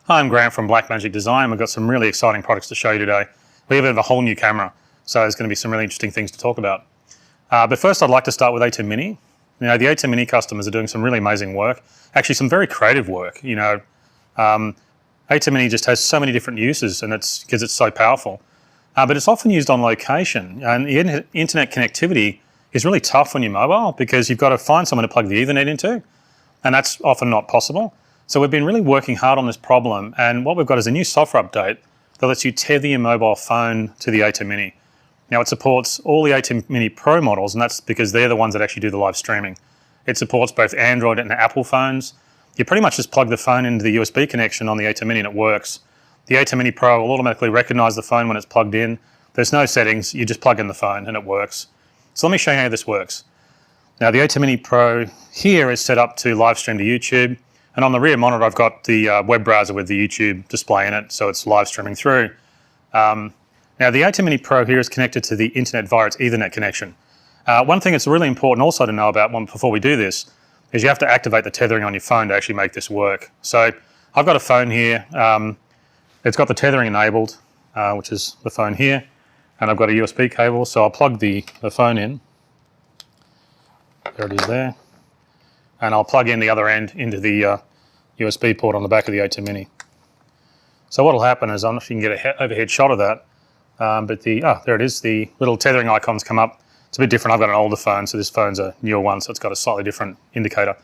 Hi, I'm Grant from Blackmagic Design. We've got some really exciting products to show you today. We have a whole new camera, so there's going to be some really interesting things to talk about. But first I'd like to start with ATEM Mini. You know, the ATEM Mini customers are doing some really amazing work, actually some very creative work. You know, ATEM Mini just has so many different uses, and it's because it's so powerful. But it's often used on location, and the internet connectivity is really tough on your mobile because you've got to find someone to plug the Ethernet into, and that's often not possible. So we've been really working hard on this problem, and what we've got is a new software update that lets you tether your mobile phone to the ATEM Mini. Now it supports all the ATEM Mini Pro models, and that's because they're the ones that actually do the live streaming. It supports both Android and Apple phones. You pretty much just plug the phone into the USB connection on the ATEM Mini and it works. The ATEM Mini Pro will automatically recognize the phone when it's plugged in. There's no settings, you just plug in the phone and it works. So let me show you how this works. Now the ATEM Mini Pro here is set up to live stream to YouTube. And on the rear monitor, I've got the web browser with the YouTube display in it, so it's live streaming through. Now, the ATEM Mini Pro here is connected to the internet via its Ethernet connection. One thing that's really important also to know about before we do this is you have to activate the tethering on your phone to actually make this work. So I've got a phone here. It's got the tethering enabled, which is the phone here, and I've got a USB cable, so I'll plug the phone in. There it is there. And I'll plug in the other end into the USB port on the back of the ATEM Mini. So what will happen is, I'm not sure you can get an overhead shot of that, but there it is, the little tethering icons come up. It's a bit different. I've got an older phone, so this phone's a newer one, so it's got a slightly different indicator.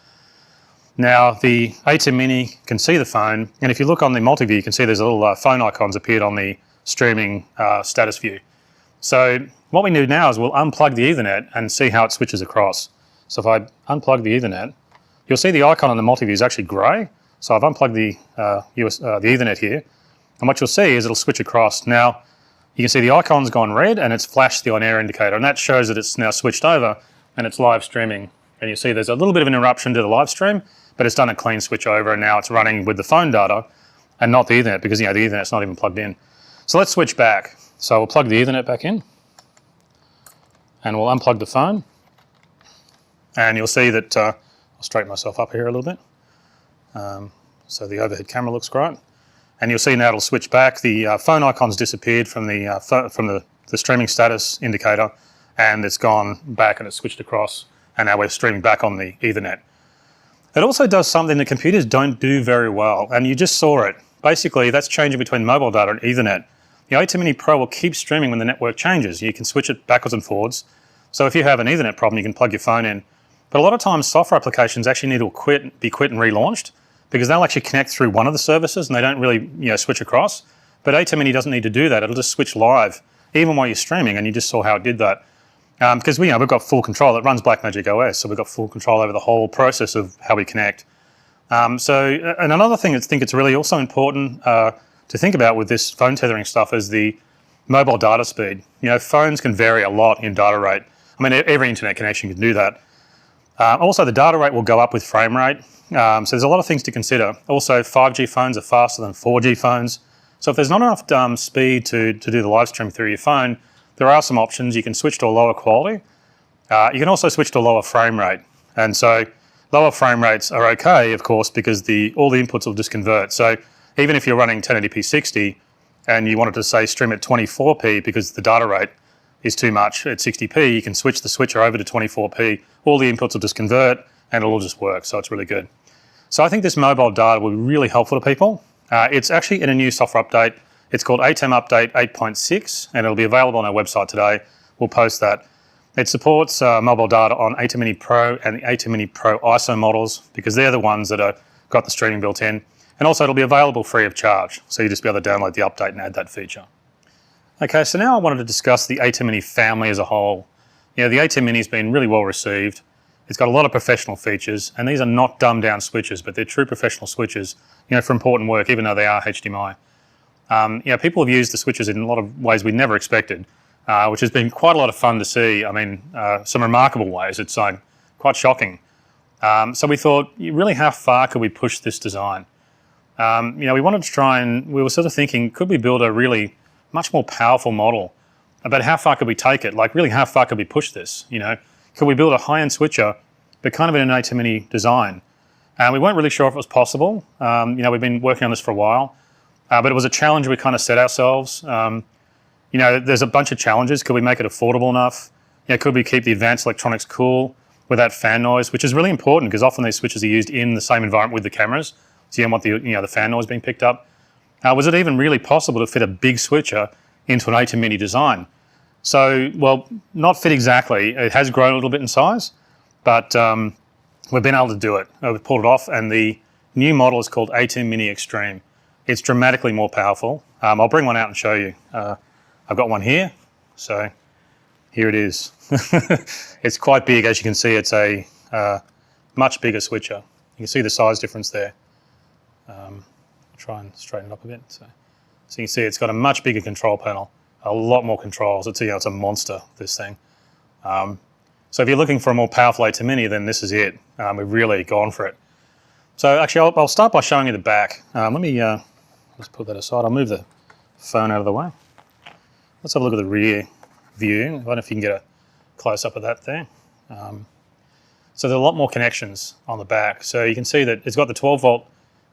Now the ATEM Mini can see the phone, and if you look on the multi-view, you can see there's a little phone icons appeared on the streaming status view. So what we do now is we'll unplug the Ethernet and see how it switches across. So if I unplug the Ethernet, you'll see the icon on the multi-view is actually grey. So I've unplugged the Ethernet here, and what you'll see is it'll switch across. Now you can see the icon's gone red and it's flashed the on-air indicator, and that shows that it's now switched over and it's live streaming. And you see there's a little bit of an interruption to the live stream, but it's done a clean switch over, and now it's running with the phone data and not the Ethernet, because the Ethernet's not even plugged in. So let's switch back. So we'll plug the Ethernet back in and we'll unplug the phone, and you'll see that I'll straighten myself up here a little bit. So the overhead camera looks great. And you'll see now it'll switch back. The phone icon's disappeared from the streaming status indicator, and it's gone back and it's switched across, and now we're streaming back on the Ethernet. It also does something that computers don't do very well, and you just saw it. Basically, that's changing between mobile data and Ethernet. The ATEM Mini Pro will keep streaming when the network changes. You can switch it backwards and forwards. So if you have an Ethernet problem, you can plug your phone in. But a lot of times software applications actually need to be quit and relaunched, because they'll actually connect through one of the services and they don't really switch across. But ATEM Mini doesn't need to do that. It'll just switch live even while you're streaming, and you just saw how it did that. Because we've got full control. It runs Blackmagic OS, so we've got full control over the whole process of how we connect. And another thing I think it's really also important to think about with this phone tethering stuff is the mobile data speed. Phones can vary a lot in data rate. I mean, every internet connection can do that. Also, the data rate will go up with frame rate. So there's a lot of things to consider. Also, 5G phones are faster than 4G phones. So if there's not enough speed to do the live stream through your phone, there are some options. You can switch to a lower quality. You can also switch to a lower frame rate. And so lower frame rates are okay, of course, because all the inputs will just convert. So even if you're running 1080p 60 and you wanted to, say, stream at 24p because the data rate is too much at 60p, you can switch the switcher over to 24p. All the inputs will just convert and it'll all just work, so it's really good. So I think this mobile data will be really helpful to people. It's actually in a new software update. It's called ATEM Update 8.6, and it'll be available on our website today. We'll post that. It supports mobile data on ATEM Mini Pro and the ATEM Mini Pro ISO models, because they're the ones that are got the streaming built in. And also it'll be available free of charge, so you'll just be able to download the update and add that feature. Okay, so now I wanted to discuss the ATEM Mini family as a whole. The ATEM Mini's been really well received. It's got a lot of professional features, and these are not dumbed down switches, but they're true professional switches, for important work, even though they are HDMI. People have used the switches in a lot of ways we never expected, which has been quite a lot of fun to see. I mean, some remarkable ways. It's quite shocking. So we thought, really, how far could we push this design? We wanted to try, and we were sort of thinking, could we build a really much more powerful model? But how far could we take it? Like, really, how far could we push this? Could we build a high-end switcher, but kind of in an ATEM Mini design? And we weren't really sure if it was possible. You know, we've been working on this for a while, but it was a challenge we kind of set ourselves. You know, there's a bunch of challenges. Could we make it affordable enough? You know, could we keep the advanced electronics cool without fan noise, which is really important because often these switches are used in the same environment with the cameras, so you don't want the fan noise being picked up. Was it even really possible to fit a big switcher into an ATEM Mini design? So, well, not fit exactly. It has grown a little bit in size, but we've been able to do it. We've pulled it off, and the new model is called ATEM Mini Extreme. It's dramatically more powerful. I'll bring one out and show you. I've got one here, so here it is. It's quite big, as you can see. It's a much bigger switcher. You can see the size difference there. Try and straighten it up a bit. So you can see it's got a much bigger control panel, a lot more controls. It's a monster, this thing. So if you're looking for a more powerful ATEM Mini, then this is it. We've really gone for it. So actually, I'll start by showing you the back. Let me just put that aside. I'll move the phone out of the way. Let's have a look at the rear view. I don't know if you can get a close-up of that there. So there are a lot more connections on the back. So you can see that it's got the 12-volt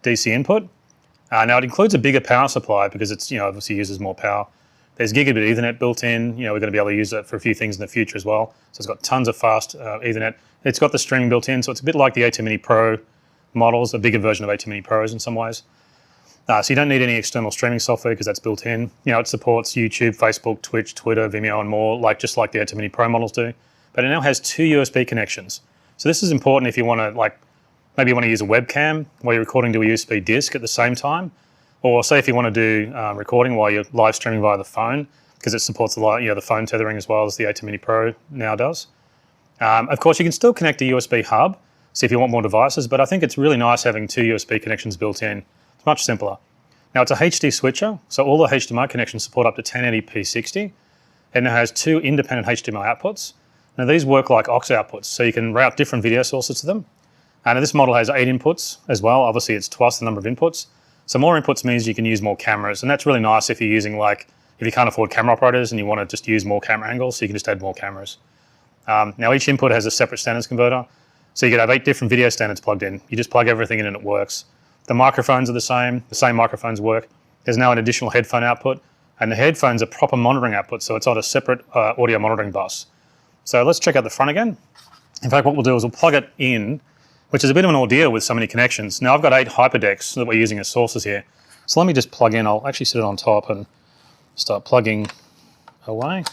DC input. Now it includes a bigger power supply because it's obviously uses more power. There's gigabit Ethernet built in. We're going to be able to use that for a few things in the future as well. So it's got tons of fast Ethernet. It's got the streaming built in, so it's a bit like the ATEM Mini Pro models, a bigger version of ATEM Mini Pros in some ways. So you don't need any external streaming software because that's built in. It supports YouTube, Facebook, Twitch, Twitter, Vimeo, and more, just like the ATEM Mini Pro models do. But it now has 2 USB connections. So this is important if you want to, maybe you want to use a webcam while you're recording to a USB disk at the same time. Or say if you want to do recording while you're live streaming via the phone, because it supports the phone tethering as well as the ATEM Mini Pro now does. Of course, you can still connect a USB hub, so if you want more devices, but I think it's really nice having 2 USB connections built in. It's much simpler. Now it's a HD switcher, so all the HDMI connections support up to 1080p 60, and it has 2 independent HDMI outputs. Now these work like aux outputs, so you can route different video sources to them. And this model has 8 inputs as well. Obviously it's twice the number of inputs. So more inputs means you can use more cameras, and that's really nice if you're using if you can't afford camera operators and you want to just use more camera angles, so you can just add more cameras. Now each input has a separate standards converter, so you could have 8 different video standards plugged in. You just plug everything in and it works. The microphones are the same microphones work. There's now an additional headphone output, and the headphones are proper monitoring output, so it's on a separate audio monitoring bus. So let's check out the front again. In fact, what we'll do is we'll plug it in, which is a bit of an ordeal with so many connections. Now I've got 8 hyperdecks that we're using as sources here. So let me just plug in. I'll actually sit it on top and start plugging away.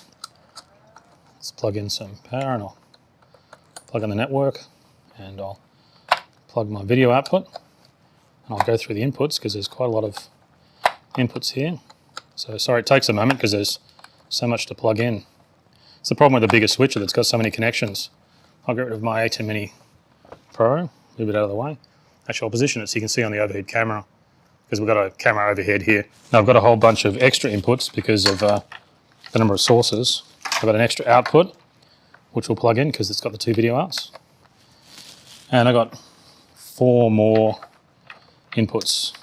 Let's plug in some power, and I'll plug in the network, and I'll plug my video output, and I'll go through the inputs because there's quite a lot of inputs here. So sorry, it takes a moment because there's so much to plug in. It's the problem with the bigger switcher that's got so many connections. I'll get rid of my ATEM Mini Pro, move it out of the way. Actually, I'll position it so you can see on the overhead camera, because we've got a camera overhead here. Now I've got a whole bunch of extra inputs because of the number of sources. I've got an extra output, which we'll plug in because it's got the 2 video outs. And I've got 4 more inputs.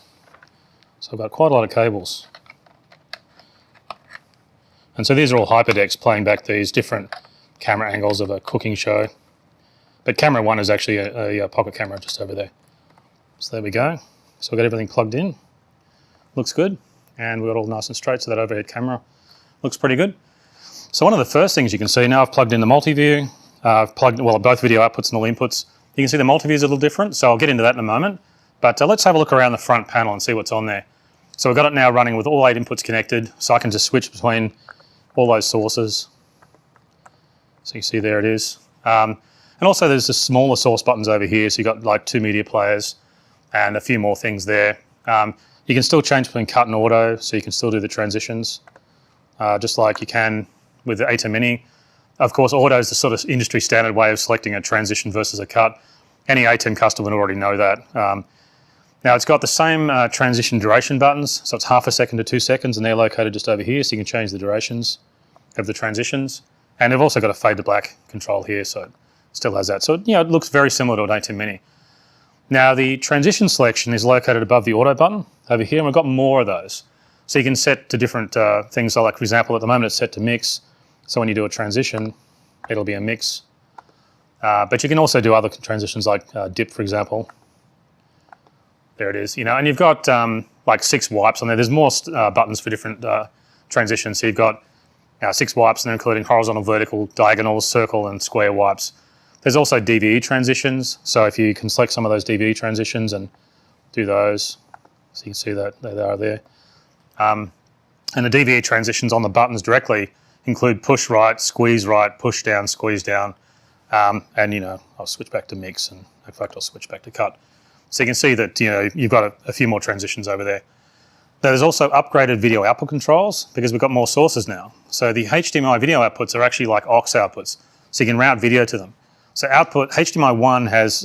So I've got quite a lot of cables. And so these are all hyperdecks playing back these different camera angles of a cooking show. But camera 1 is actually a pocket camera just over there. So there we go. So we've got everything plugged in. Looks good. And we've got all nice and straight, so that overhead camera looks pretty good. So one of the first things you can see now, I've plugged in the multi-view. I've plugged, both video outputs and all inputs. You can see the multi-view is a little different, so I'll get into that in a moment. But let's have a look around the front panel and see what's on there. So we've got it now running with all 8 inputs connected, so I can just switch between all those sources. So you see there it is. And also there's the smaller source buttons over here, so you've got 2 media players and a few more things there. You can still change between cut and auto, so you can still do the transitions, just like you can with the ATEM Mini. Of course, auto is the sort of industry standard way of selecting a transition versus a cut. Any ATEM customer would already know that. Now it's got the same transition duration buttons, so it's ½ second to 2 seconds, and they're located just over here, so you can change the durations of the transitions. And they've also got a fade to black control here, so it still has that. So it looks very similar to an ATEM Mini. Now the transition selection is located above the auto button over here, and we've got more of those. So you can set to different things, so for example, at the moment it's set to mix, so when you do a transition, it'll be a mix. But you can also do other transitions like dip, for example. There it is. And you've got like 6 wipes on there. There's more buttons for different transitions. So you've got 6 wipes, and including horizontal, vertical, diagonal, circle, and square wipes. There's also DVE transitions. So if you can select some of those DVE transitions and do those, so you can see that they are there. And the DVE transitions on the buttons directly include push right, push down, squeeze down, and I'll switch back to mix, and in fact I'll switch back to cut. So you can see that you've got a few more transitions over there. There's also upgraded video output controls because we've got more sources now. So the HDMI video outputs are actually like aux outputs, so you can route video to them. So output HDMI 1 has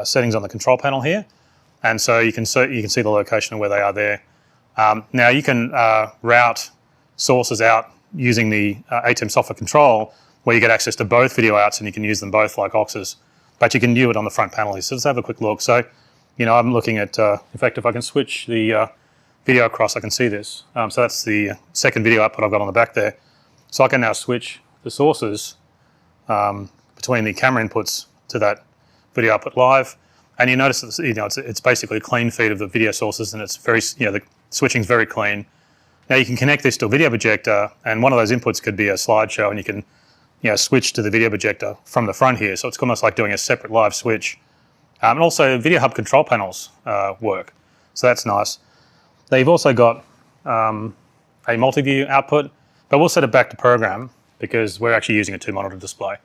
settings on the control panel here, and so you can see the location of where they are there. Now you can route sources out using the ATEM software control, where you get access to both video outs and you can use them both like auxes, but you can view it on the front panel here. So let's have a quick look. So I'm looking at, in fact, if I can switch the video across, I can see this. So that's the second video output I've got on the back there. So I can now switch the sources between the camera inputs to that video output live, and you notice that it's basically a clean feed of the video sources, and it's very the switching's very clean. Now you can connect this to a video projector, and one of those inputs could be a slideshow, and you can switch to the video projector from the front here. So it's almost like doing a separate live switch. And also Video Hub control panels work, so that's nice. They've also got a multi-view output, but we'll set it back to program because we're actually using a 2-monitor display.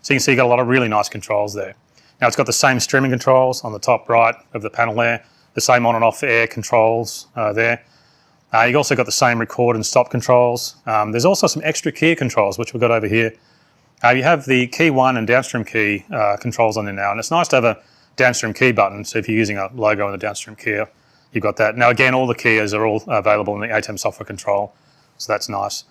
So you can see you've got a lot of really nice controls there. Now it's got the same streaming controls on the top right of the panel there, the same on and off air controls there. You've also got the same record and stop controls. There's also some extra key controls, which we've got over here. You have the key 1 and downstream key controls on there now, and it's nice to have a downstream key button. So if you're using a logo and the downstream key, you've got that. Now again, all the keys are all available in the ATEM software control, so that's nice.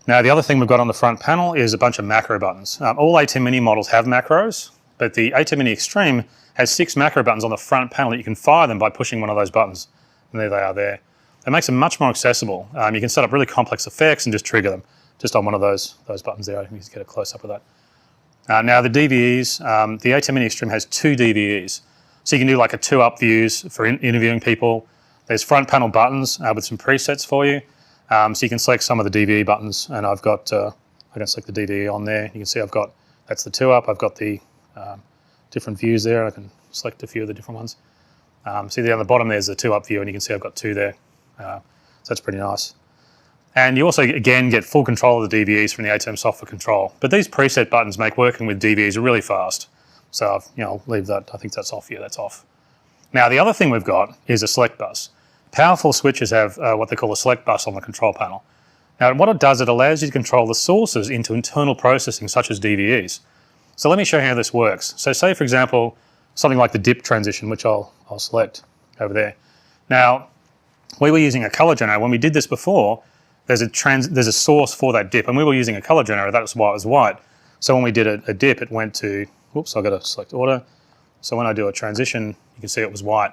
Now the other thing we've got on the front panel is a bunch of macro buttons. All ATEM Mini models have macros, but the ATEM Mini Extreme has 6 macro buttons on the front panel that you can fire them by pushing one of those buttons. And there they are there. It makes them much more accessible. You can set up really complex effects and just trigger them just on one of those buttons there. I can just get a close-up of that. Now the DVEs, the ATEM Mini Extreme has 2 DVEs. So you can do like a 2-up views for interviewing people. There's front panel buttons with some presets for you. So you can select some of the DVE buttons, and I've got, I can select the DVE on there. You can see that's the 2-up. I've got the different views there. I can select a few of the different ones. See there on the bottom there's the 2-up view, and you can see I've got 2 there. So that's pretty nice. And you also, again, get full control of the DVEs from the ATEM software control. But these preset buttons make working with DVEs really fast. So I'll leave that. I think that's off here. That's off. Now the other thing we've got is a select bus. Powerful switches have what they call a select bus on the control panel. Now what it does, it allows you to control the sources into internal processing such as DVEs. So let me show you how this works. So say for example, something like the dip transition, which I'll select over there. Now we were using a color generator. When we did this before, there's a source for that dip, and we were using a color generator. That was why it was white. So when we did a dip, it went to, whoops, I've got to select order. So when I do a transition, you can see it was white.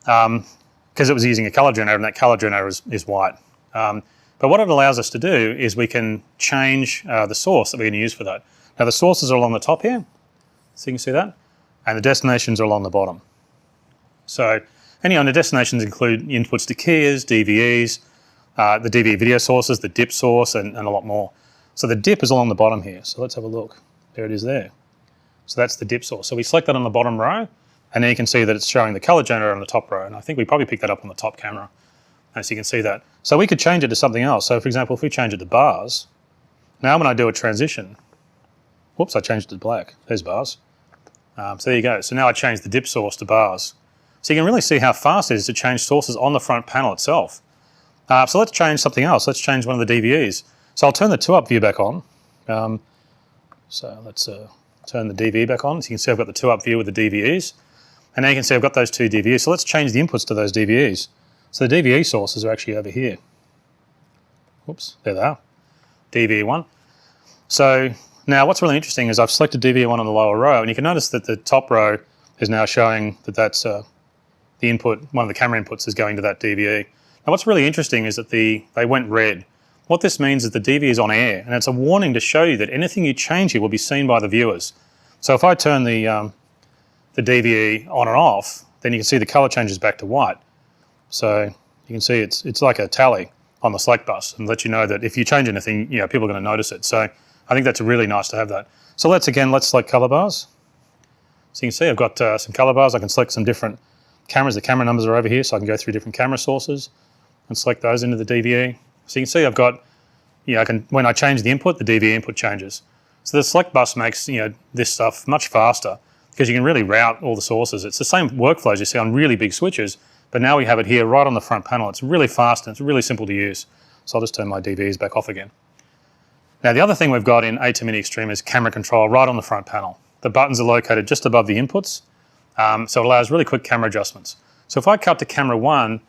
Because it was using a color generator, and that color generator is white. But what it allows us to do is we can change the source that we're going to use for that. Now the sources are along the top here, so you can see that, and the destinations are along the bottom. So, and the destinations include inputs to keyers, DVEs, the DVE video sources, the dip source, and a lot more. So the dip is along the bottom here. So let's have a look. There it is there. So that's the dip source. So we select that on the bottom row, and then you can see that it's showing the color generator on the top row. And I think we probably picked that up on the top camera, as you can see that. So we could change it to something else. So for example, if we change it to bars, now when I do a transition, whoops, I changed it to black. There's bars. So there you go. So now I changed the dip source to bars. So you can really see how fast it is to change sources on the front panel itself. So let's change something else. Let's change one of the DVEs. So I'll turn the 2-up view back on. So let's turn the DVE back on. So you can see I've got the 2-up view with the DVEs. And now you can see I've got those 2 DVEs. So let's change the inputs to those DVEs. So the DVE sources are actually over here. Whoops, there they are. DVE 1. So now what's really interesting is I've selected DVE 1 on the lower row, and you can notice that the top row is now showing that that's the input, one of the camera inputs is going to that DVE. Now what's really interesting is that they went red. What this means is the DVE is on air, and it's a warning to show you that anything you change here will be seen by the viewers. So if I turn the DVE on and off, then you can see the color changes back to white. So you can see it's like a tally on the select bus and let you know that if you change anything, people are going to notice it. So I think that's really nice to have that. So let's select color bars. So you can see I've got some color bars. I can select some different cameras. The camera numbers are over here, so I can go through different camera sources and select those into the DVE. So you can see I've got, when I change the input, the DVE input changes. So the select bus makes this stuff much faster because you can really route all the sources. It's the same workflows you see on really big switches, but now we have it here right on the front panel. It's really fast and it's really simple to use. So I'll just turn my DVEs back off again. Now the other thing we've got in ATEM Mini Extreme is camera control right on the front panel. The buttons are located just above the inputs, so it allows really quick camera adjustments. So if I cut to camera 1,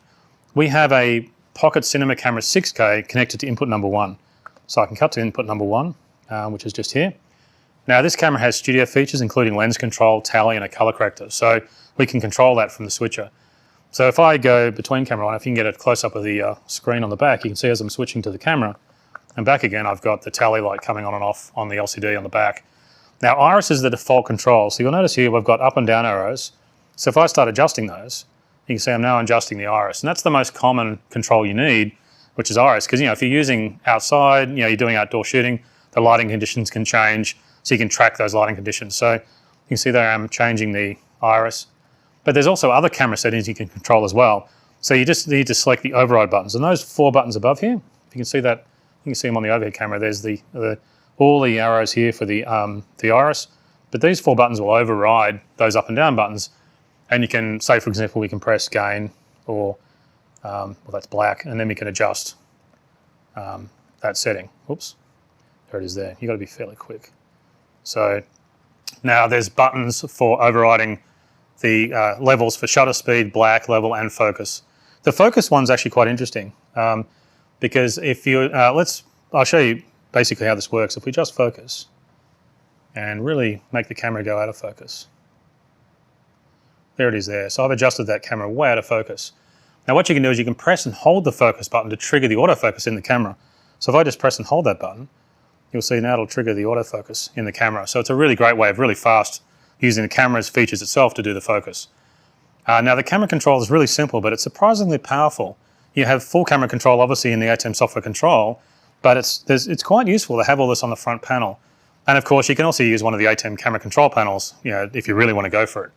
we have a Pocket Cinema Camera 6K connected to input number 1. So I can cut to input number 1, which is just here. Now this camera has studio features including lens control, tally and a color corrector. So we can control that from the switcher. So if I go between camera 1, if you can get a close-up of the screen on the back, you can see as I'm switching to the camera and back again, I've got the tally light coming on and off on the LCD on the back. Now iris is the default control. So you'll notice here we've got up and down arrows. So if I start adjusting those, you can see I'm now adjusting the iris. And that's the most common control you need, which is iris. Because if you're using outside, you're doing outdoor shooting, the lighting conditions can change. So you can track those lighting conditions. So you can see there I'm changing the iris. But there's also other camera settings you can control as well. So you just need to select the override buttons. And those 4 buttons above here, if you can see that, you can see them on the overhead camera. There's all the arrows here for the iris. But these 4 buttons will override those up and down buttons. And you can say, for example, we can press gain or, well, that's black, and then we can adjust that setting. Oops, there it is there. You've got to be fairly quick. So now there's buttons for overriding the levels for shutter speed, black, level, and focus. The focus one's actually quite interesting because if you, I'll show you basically how this works. If we just focus and really make the camera go out of focus. There it is there. So I've adjusted that camera way out of focus. Now what you can do is you can press and hold the focus button to trigger the autofocus in the camera. So if I just press and hold that button, you'll see now it'll trigger the autofocus in the camera. So it's a really great way of really fast using the camera's features itself to do the focus. Now the camera control is really simple, but it's surprisingly powerful. You have full camera control obviously in the ATEM software control, but it's quite useful to have all this on the front panel. And of course you can also use one of the ATEM camera control panels if you really want to go for it.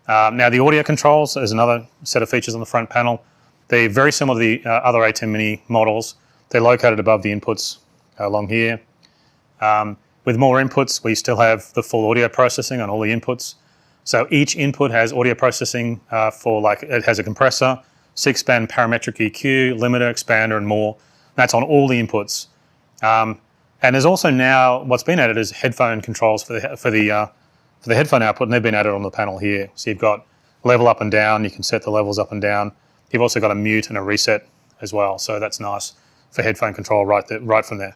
Now the audio controls is another set of features on the front panel. They're very similar to the other ATEM Mini models. They're located above the inputs along here. With more inputs, we still have the full audio processing on all the inputs. So each input has audio processing it has a compressor, 6-band parametric EQ, limiter, expander, and more. That's on all the inputs. And there's also now, what's been added is headphone controls for the headphone output, and they've been added on the panel here. So you've got level up and down, you can set the levels up and down. You've also got a mute and a reset as well, so that's nice for headphone control right from there.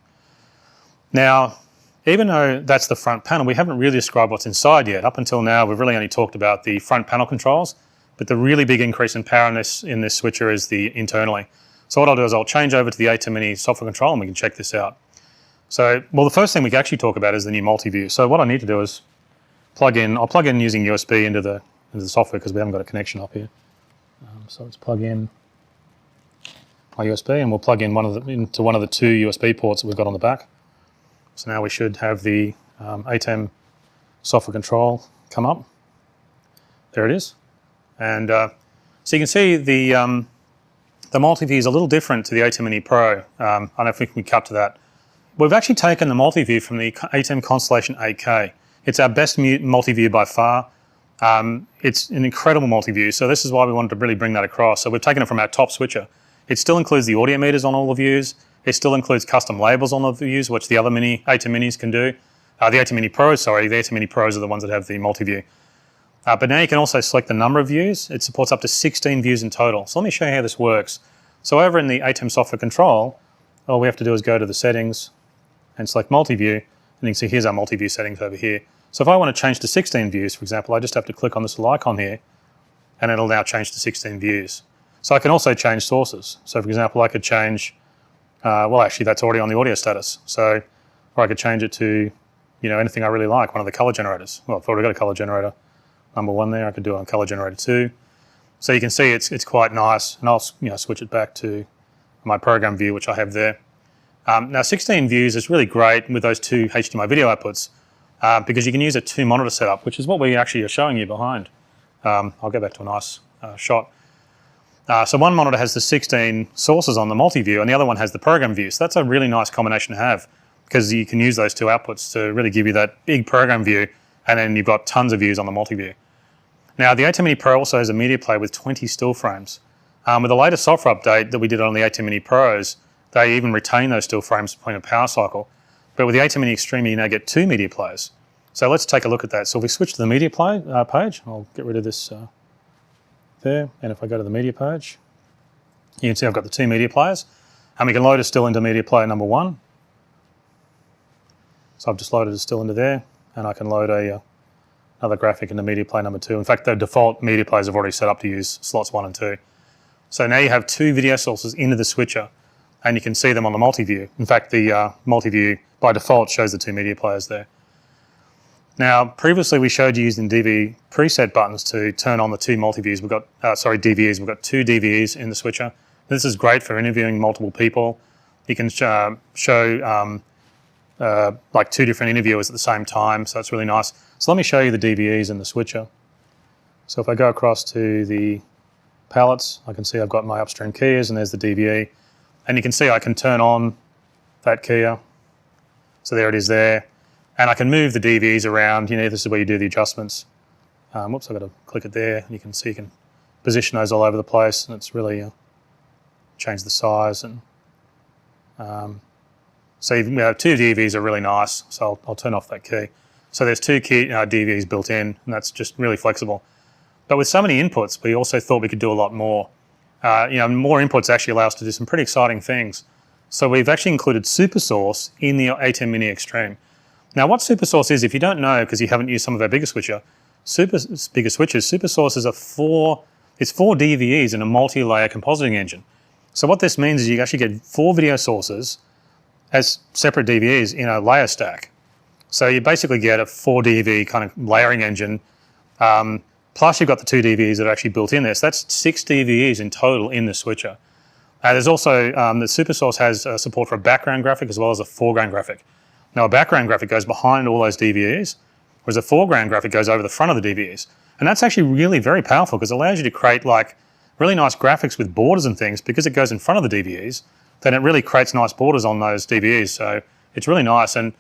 Now, even though that's the front panel, we haven't really described what's inside yet. Up until now, we've really only talked about the front panel controls, but the really big increase in power in this switcher is the internally. So what I'll do is I'll change over to the ATEM Mini software control and we can check this out. So, well, the first thing we can actually talk about is the new multi-view. So what I need to do is I'll plug in using USB into the software because we haven't got a connection up here. So let's plug in my USB and we'll plug in into one of the 2 USB ports that we've got on the back. So now we should have the ATEM software control come up. There it is. And so you can see the multi-view is a little different to the ATEM Mini Pro. I don't know if we can cut to that. We've actually taken the multi-view from the ATEM Constellation 8K. It's our best multi-view by far. It's an incredible multi-view, so this is why we wanted to really bring that across. So we've taken it from our top switcher. It still includes the audio meters on all the views. It still includes custom labels on the views, which the other ATEM Minis can do. The ATEM Mini Pros, the ATEM Mini Pros are the ones that have the multi-view. But now you can also select the number of views. It supports up to 16 views in total. So let me show you how this works. So over in the ATEM software control, all we have to do is go to the settings and select multi-view. And you can see here's our multi-view settings over here. So if I want to change to 16 views, for example, I just have to click on this little icon here and it'll now change to 16 views. So I can also change sources. So for example, I could change, well actually that's already on the audio status. So, or I could change it to, anything I really like, one of the color generators. Well, I've already got a color generator number 1 there, I could do it on color generator 2. So you can see it's quite nice, and I'll switch it back to my program view, which I have there. Now 16 views is really great with those two HDMI video outputs because you can use a 2-monitor setup, which is what we actually are showing you behind. I'll go back to a nice shot. So one monitor has the 16 sources on the multi-view, and the other one has the program view. So that's a really nice combination to have because you can use those two outputs to really give you that big program view, and then you've got tons of views on the multi-view. Now the ATEM Mini Pro also has a media player with 20 still frames. With the latest software update that we did on the ATEM Mini Pros, they even retain those still frames between a power cycle. But with the ATEM Mini Extreme, you now get 2 media players. So let's take a look at that. So if we switch to the media play page, I'll get rid of this there. And if I go to the media page, you can see I've got the 2 media players. And we can load a still into media player number 1. So I've just loaded a still into there. And I can load another graphic into media player number 2. In fact, the default media players have already set up to use slots 1 and 2. So now you have 2 video sources into the switcher, and you can see them on the multi-view. In fact, the multi-view by default shows the 2 media players there. Now, previously we showed you using DV preset buttons to turn on the 2 multi-views. We've got, DVEs. We've got 2 DVEs in the switcher. This is great for interviewing multiple people. You can show like 2 different interviewers at the same time, so it's really nice. So let me show you the DVEs in the switcher. So if I go across to the palettes, I can see I've got my upstream keyers, and there's the DVE. And you can see I can turn on that keyer. So there it is there. And I can move the DVEs around. This is where you do the adjustments. Whoops, I've got to click it there. You can see you can position those all over the place, and it's really change the size. And so 2 DVEs are really nice. So I'll turn off that key. So there's 2 key DVEs built in, and that's just really flexible. But with so many inputs, we also thought we could do a lot more. More inputs actually allow us to do some pretty exciting things. So we've actually included SuperSource in the ATEM Mini Extreme. Now what SuperSource is, if you don't know because you haven't used some of our bigger switches, SuperSource is 4 DVEs in a multi-layer compositing engine. So what this means is you actually get 4 video sources as separate DVEs in a layer stack. So you basically get a 4 DV kind of layering engine, plus you've got the 2 DVEs that are actually built in there. So that's 6 DVEs in total in the switcher. There's also, the SuperSource has support for a background graphic as well as a foreground graphic. Now a background graphic goes behind all those DVEs, whereas a foreground graphic goes over the front of the DVEs. And that's actually really very powerful because it allows you to create like really nice graphics with borders and things because it goes in front of the DVEs. Then it really creates nice borders on those DVEs. So it's really nice. And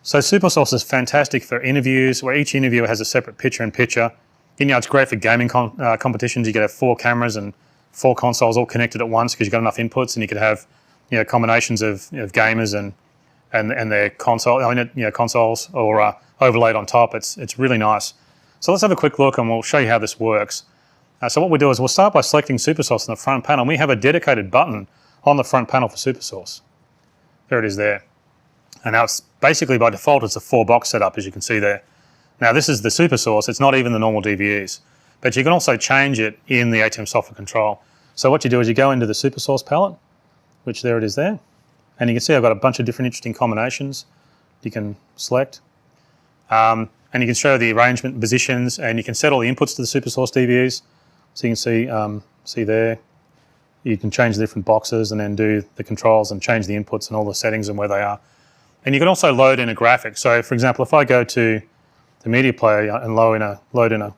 so SuperSource is fantastic for interviews where each interviewer has a separate picture-in-picture. It's great for gaming competitions. You could have 4 cameras and 4 consoles all connected at once because you've got enough inputs, and you could have combinations of gamers and their consoles or overlaid on top. It's really nice. So let's have a quick look and we'll show you how this works. So what we do is we'll start by selecting SuperSource on the front panel. We have a dedicated button on the front panel for SuperSource. There it is there. And now it's basically by default it's a 4-box setup, as you can see there. Now this is the SuperSource. It's not even the normal DVEs. But you can also change it in the ATEM software control. So what you do is you go into the SuperSource palette, which there it is there. And you can see I've got a bunch of different interesting combinations you can select. And you can show the arrangement positions, and you can set all the inputs to the SuperSource DVEs. So you can see there, you can change the different boxes and then do the controls and change the inputs and all the settings and where they are. And you can also load in a graphic. So for example, if I go to the media player and load in a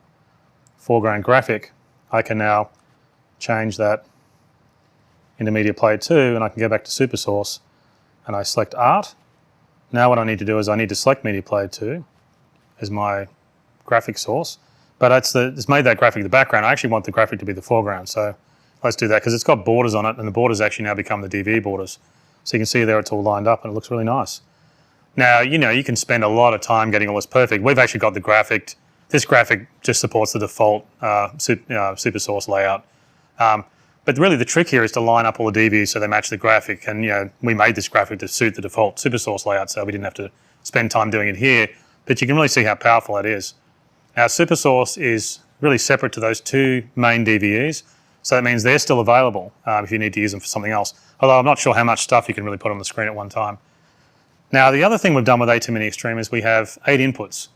foreground graphic, I can now change that into media player 2, and I can go back to SuperSource and I select art. Now what I need to do is I need to select media player 2 as my graphic source, but it's made that graphic the background. I actually want the graphic to be the foreground, so let's do that because it's got borders on it, and the borders actually now become the DV borders. So you can see there it's all lined up and it looks really nice. Now, you can spend a lot of time getting all this perfect. We've actually got the graphic. This graphic just supports the default SuperSource layout. But really the trick here is to line up all the DVs so they match the graphic. And we made this graphic to suit the default SuperSource layout, so we didn't have to spend time doing it here. But you can really see how powerful that is. Now SuperSource is really separate to those 2 main DVEs. So that means they're still available if you need to use them for something else. Although I'm not sure how much stuff you can really put on the screen at one time. Now the other thing we've done with ATEM Mini Extreme is we have 8 inputs.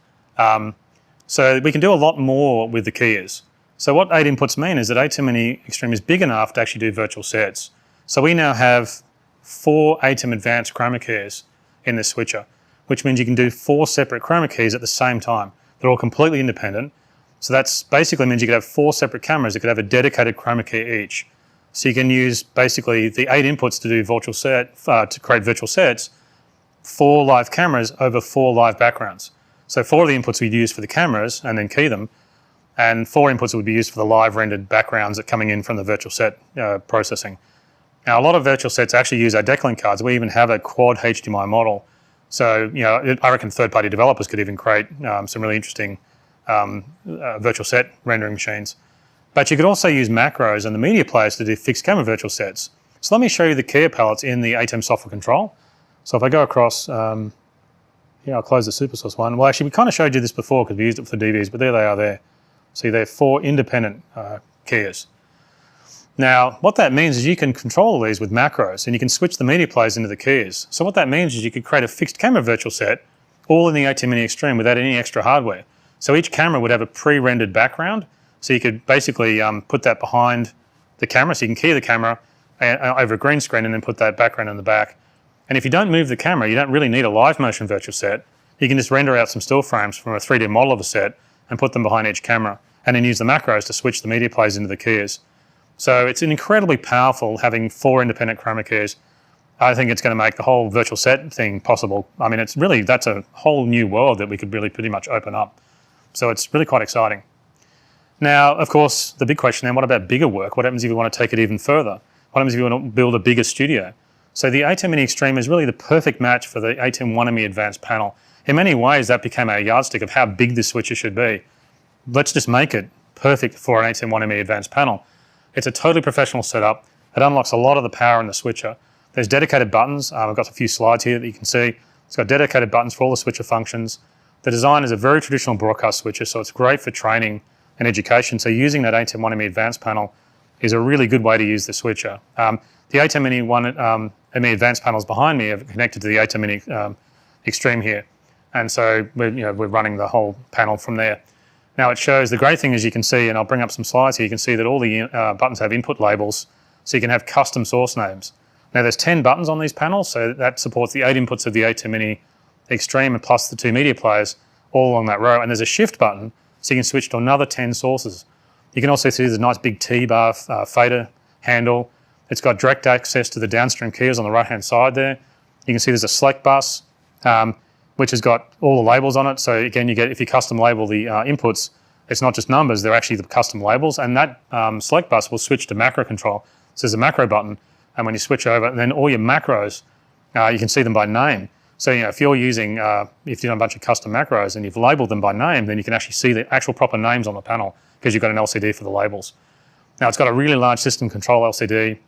So we can do a lot more with the keyers. So what 8 inputs mean is that ATEM Mini Extreme is big enough to actually do virtual sets. So we now have 4 ATEM Advanced chroma keys in this switcher, which means you can do 4 separate chroma keys at the same time. They're all completely independent. So that's basically means you could have 4 separate cameras that could have a dedicated chroma key each. So you can use basically the 8 inputs to do virtual set, to create virtual sets, 4 live cameras over 4 live backgrounds. So 4 of the inputs we'd use for the cameras and then key them, and 4 inputs would be used for the live rendered backgrounds that are coming in from the virtual set processing. Now a lot of virtual sets actually use our decklink cards. We even have a quad HDMI model. So I reckon third-party developers could even create some really interesting virtual set rendering machines. But you could also use macros and the media players to do fixed camera virtual sets. So let me show you the keyer palettes in the ATEM software control. So if I go across, I'll close the SuperSource one. Well, actually, we kind of showed you this before because we used it for DVs, but there they are there. See, they're 4 independent keyers. Now, what that means is you can control these with macros and you can switch the media players into the keyers. So what that means is you could create a fixed camera virtual set all in the ATEM Mini Extreme without any extra hardware. So each camera would have a pre-rendered background. So you could basically put that behind the camera. So you can key the camera over a green screen and then put that background in the back. And if you don't move the camera, you don't really need a live motion virtual set. You can just render out some still frames from a 3D model of a set and put them behind each camera and then use the macros to switch the media players into the keyers. So it's incredibly powerful having 4 independent chroma keys. I think it's going to make the whole virtual set thing possible. I mean, that's a whole new world that we could really pretty much open up. So it's really quite exciting. Now, of course, the big question then, what about bigger work? What happens if you want to take it even further? What happens if you want to build a bigger studio? So the ATEM Mini Extreme is really the perfect match for the ATEM 1ME Advanced panel. In many ways, that became our yardstick of how big this switcher should be. Let's just make it perfect for an ATEM 1ME Advanced panel. It's a totally professional setup. It unlocks a lot of the power in the switcher. There's dedicated buttons. I've got a few slides here that you can see. It's got dedicated buttons for all the switcher functions. The design is a very traditional broadcast switcher, so it's great for training and education. So using that ATEM 1ME Advanced panel is a really good way to use the switcher. The ATEM Mini ME Advanced panels behind me are connected to the ATEM Mini Extreme here. And so we're running the whole panel from there. Now it shows, the great thing is you can see, and I'll bring up some slides here, you can see that all the buttons have input labels, so you can have custom source names. Now there's 10 buttons on these panels, so that supports the 8 inputs of the ATEM Mini Extreme and plus the 2 media players all along that row. And there's a shift button, so you can switch to another 10 sources. You can also see there's a nice big T-bar fader handle. It's got direct access to the downstream keyers on the right-hand side there. You can see there's a select bus, which has got all the labels on it. So again, if you custom label the inputs, it's not just numbers, they're actually the custom labels. And that select bus will switch to macro control. So there's a macro button, and when you switch over, then all your macros, you can see them by name. So if you're using, if you've done a bunch of custom macros and you've labeled them by name, then you can actually see the actual proper names on the panel because you've got an LCD for the labels. Now it's got a really large system control LCD,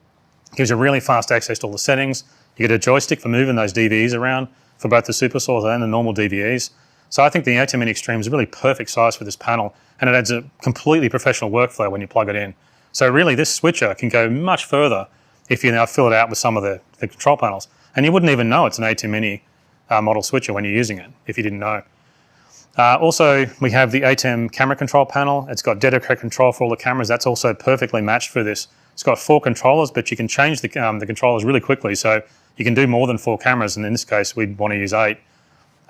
gives you really fast access to all the settings. You get a joystick for moving those DVEs around for both the SuperSource and the normal DVEs. So I think the ATEM Mini Extreme is a really perfect size for this panel, and it adds a completely professional workflow when you plug it in. So really this switcher can go much further if you now fill it out with some of the control panels. And you wouldn't even know it's an ATEM Mini model switcher when you're using it, if you didn't know. Also, we have the ATEM camera control panel. It's got dedicated control for all the cameras. That's also perfectly matched for this. It's got 4 controllers, but you can change the controllers really quickly. So you can do more than 4 cameras, and in this case, we'd want to use 8.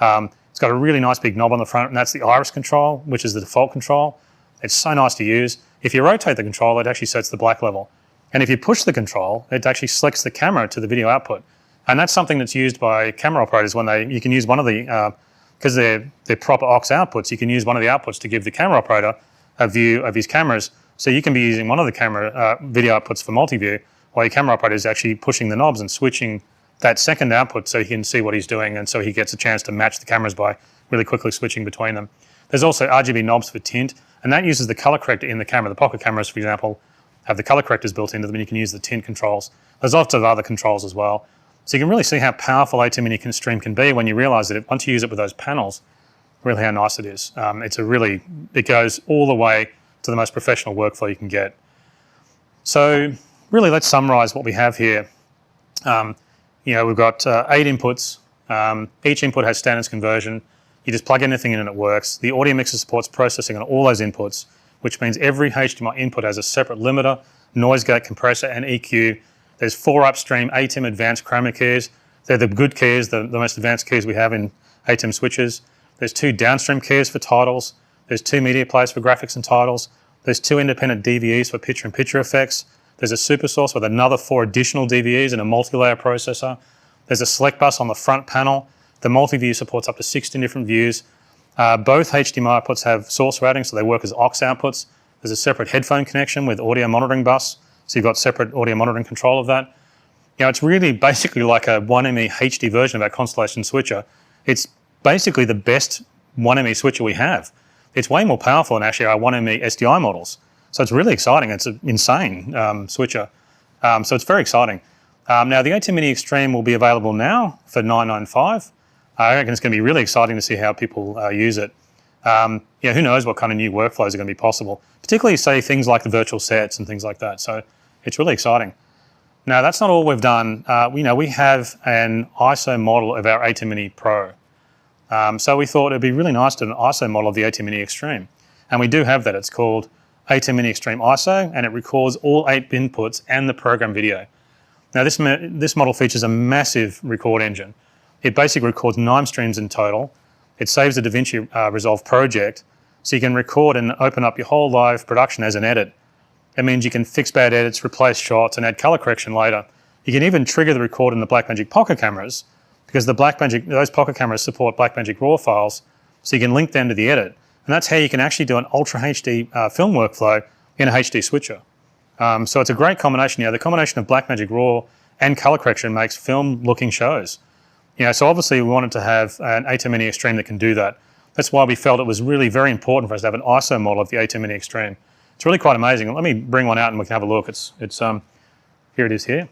It's got a really nice big knob on the front, and that's the iris control, which is the default control. It's so nice to use. If you rotate the control, it actually sets the black level. And if you push the control, it actually selects the camera to the video output. And that's something that's used by camera operators when you can use one of the, because they're proper aux outputs, you can use one of the outputs to give the camera operator a view of his cameras. So you can be using one of the camera video outputs for multi-view, while your camera operator is actually pushing the knobs and switching that second output so he can see what he's doing, and so he gets a chance to match the cameras by really quickly switching between them. There's also RGB knobs for tint, and that uses the color corrector in the camera. The pocket cameras, for example, have the color correctors built into them, and you can use the tint controls. There's lots of other controls as well. So you can really see how powerful ATEM Mini Extreme can be when you realize that once you use it with those panels, really how nice it is. It goes all the way to the most professional workflow you can get. So really, let's summarize what we have here. We've got 8 inputs. Each input has standards conversion. You just plug anything in and it works. The audio mixer supports processing on all those inputs. which means every HDMI input has a separate limiter, noise gate, compressor, and EQ. There's 4 upstream ATEM advanced chroma keys. They're the good keys, the most advanced keys we have in ATEM switches. There's 2 downstream keys for titles. There's 2 media players for graphics and titles. There's 2 independent DVEs for picture-in-picture effects. There's a super source with another 4 additional DVEs and a multi-layer processor. There's a select bus on the front panel. The multi-view supports up to 16 different views. Both HDMI outputs have source routing, so they work as aux outputs. There's a separate headphone connection with audio monitoring bus, so you've got separate audio monitoring control of that. You know, it's really basically like a 1ME HD version of our Constellation switcher. It's basically the best 1ME switcher we have. It's way more powerful than actually our 1ME SDI models. So it's really exciting. It's an insane switcher. So it's very exciting. Now the ATEM Mini Extreme will be available now for $995. I reckon it's going to be really exciting to see how people use it. Yeah, who knows what kind of new workflows are going to be possible, particularly say things like the virtual sets and things like that. So it's really exciting. Now that's not all we've done. We have an ISO model of our ATEM Mini Pro. So we thought it'd be really nice to have an ISO model of the ATEM Mini Extreme. And we do have that. It's called ATEM Mini Extreme ISO, and it records all 8 inputs and the program video. Now this model features a massive record engine. It basically records 9 streams in total. It saves the DaVinci Resolve project, so you can record and open up your whole live production as an edit. It means you can fix bad edits, replace shots, and add color correction later. You can even trigger the record in the Blackmagic Pocket cameras, because those Pocket cameras support Blackmagic RAW files, so you can link them to the edit. And that's how you can actually do an Ultra HD film workflow in a HD switcher. So it's a great combination. The combination of Blackmagic RAW and color correction makes film-looking shows. So obviously we wanted to have an ATEM Mini Extreme that can do that. That's why we felt it was really very important for us to have an ISO model of the ATEM Mini Extreme. It's really quite amazing. Let me bring one out and we can have a look. Here it is here.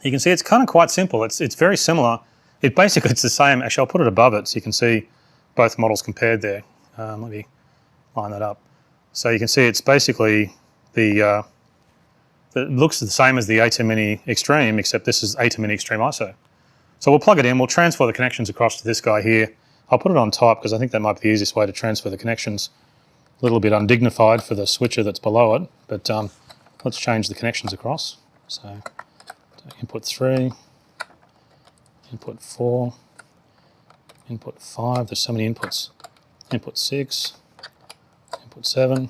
You can see it's kind of quite simple. It's very similar. It's the same. Actually, I'll put it above it so you can see both models compared there. Let me line that up. So you can see it's basically it looks the same as the ATEM Mini Extreme, except this is ATEM Mini Extreme ISO. So we'll plug it in, we'll transfer the connections across to this guy here. I'll put it on top because I think that might be the easiest way to transfer the connections. A little bit undignified for the switcher that's below it, but let's change the connections across. So input 3, input 4, input 5, there's so many inputs. Input 6, input 7,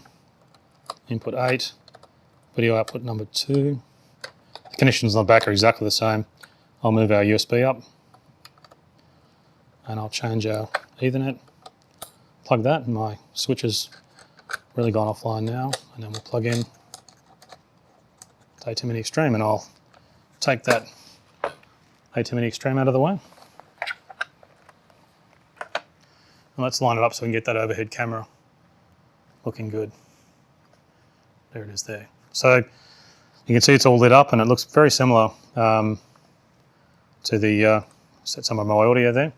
input 8, video output number 2. The connections on the back are exactly the same. I'll move our USB up and I'll change our Ethernet. Plug that, and my switch has really gone offline now, and then we'll plug in ATEM Mini Extreme, and I'll take that ATEM Mini Extreme out of the way. And let's line it up so we can get that overhead camera looking good. There it is there. So you can see it's all lit up and it looks very similar to the, set some of my audio there.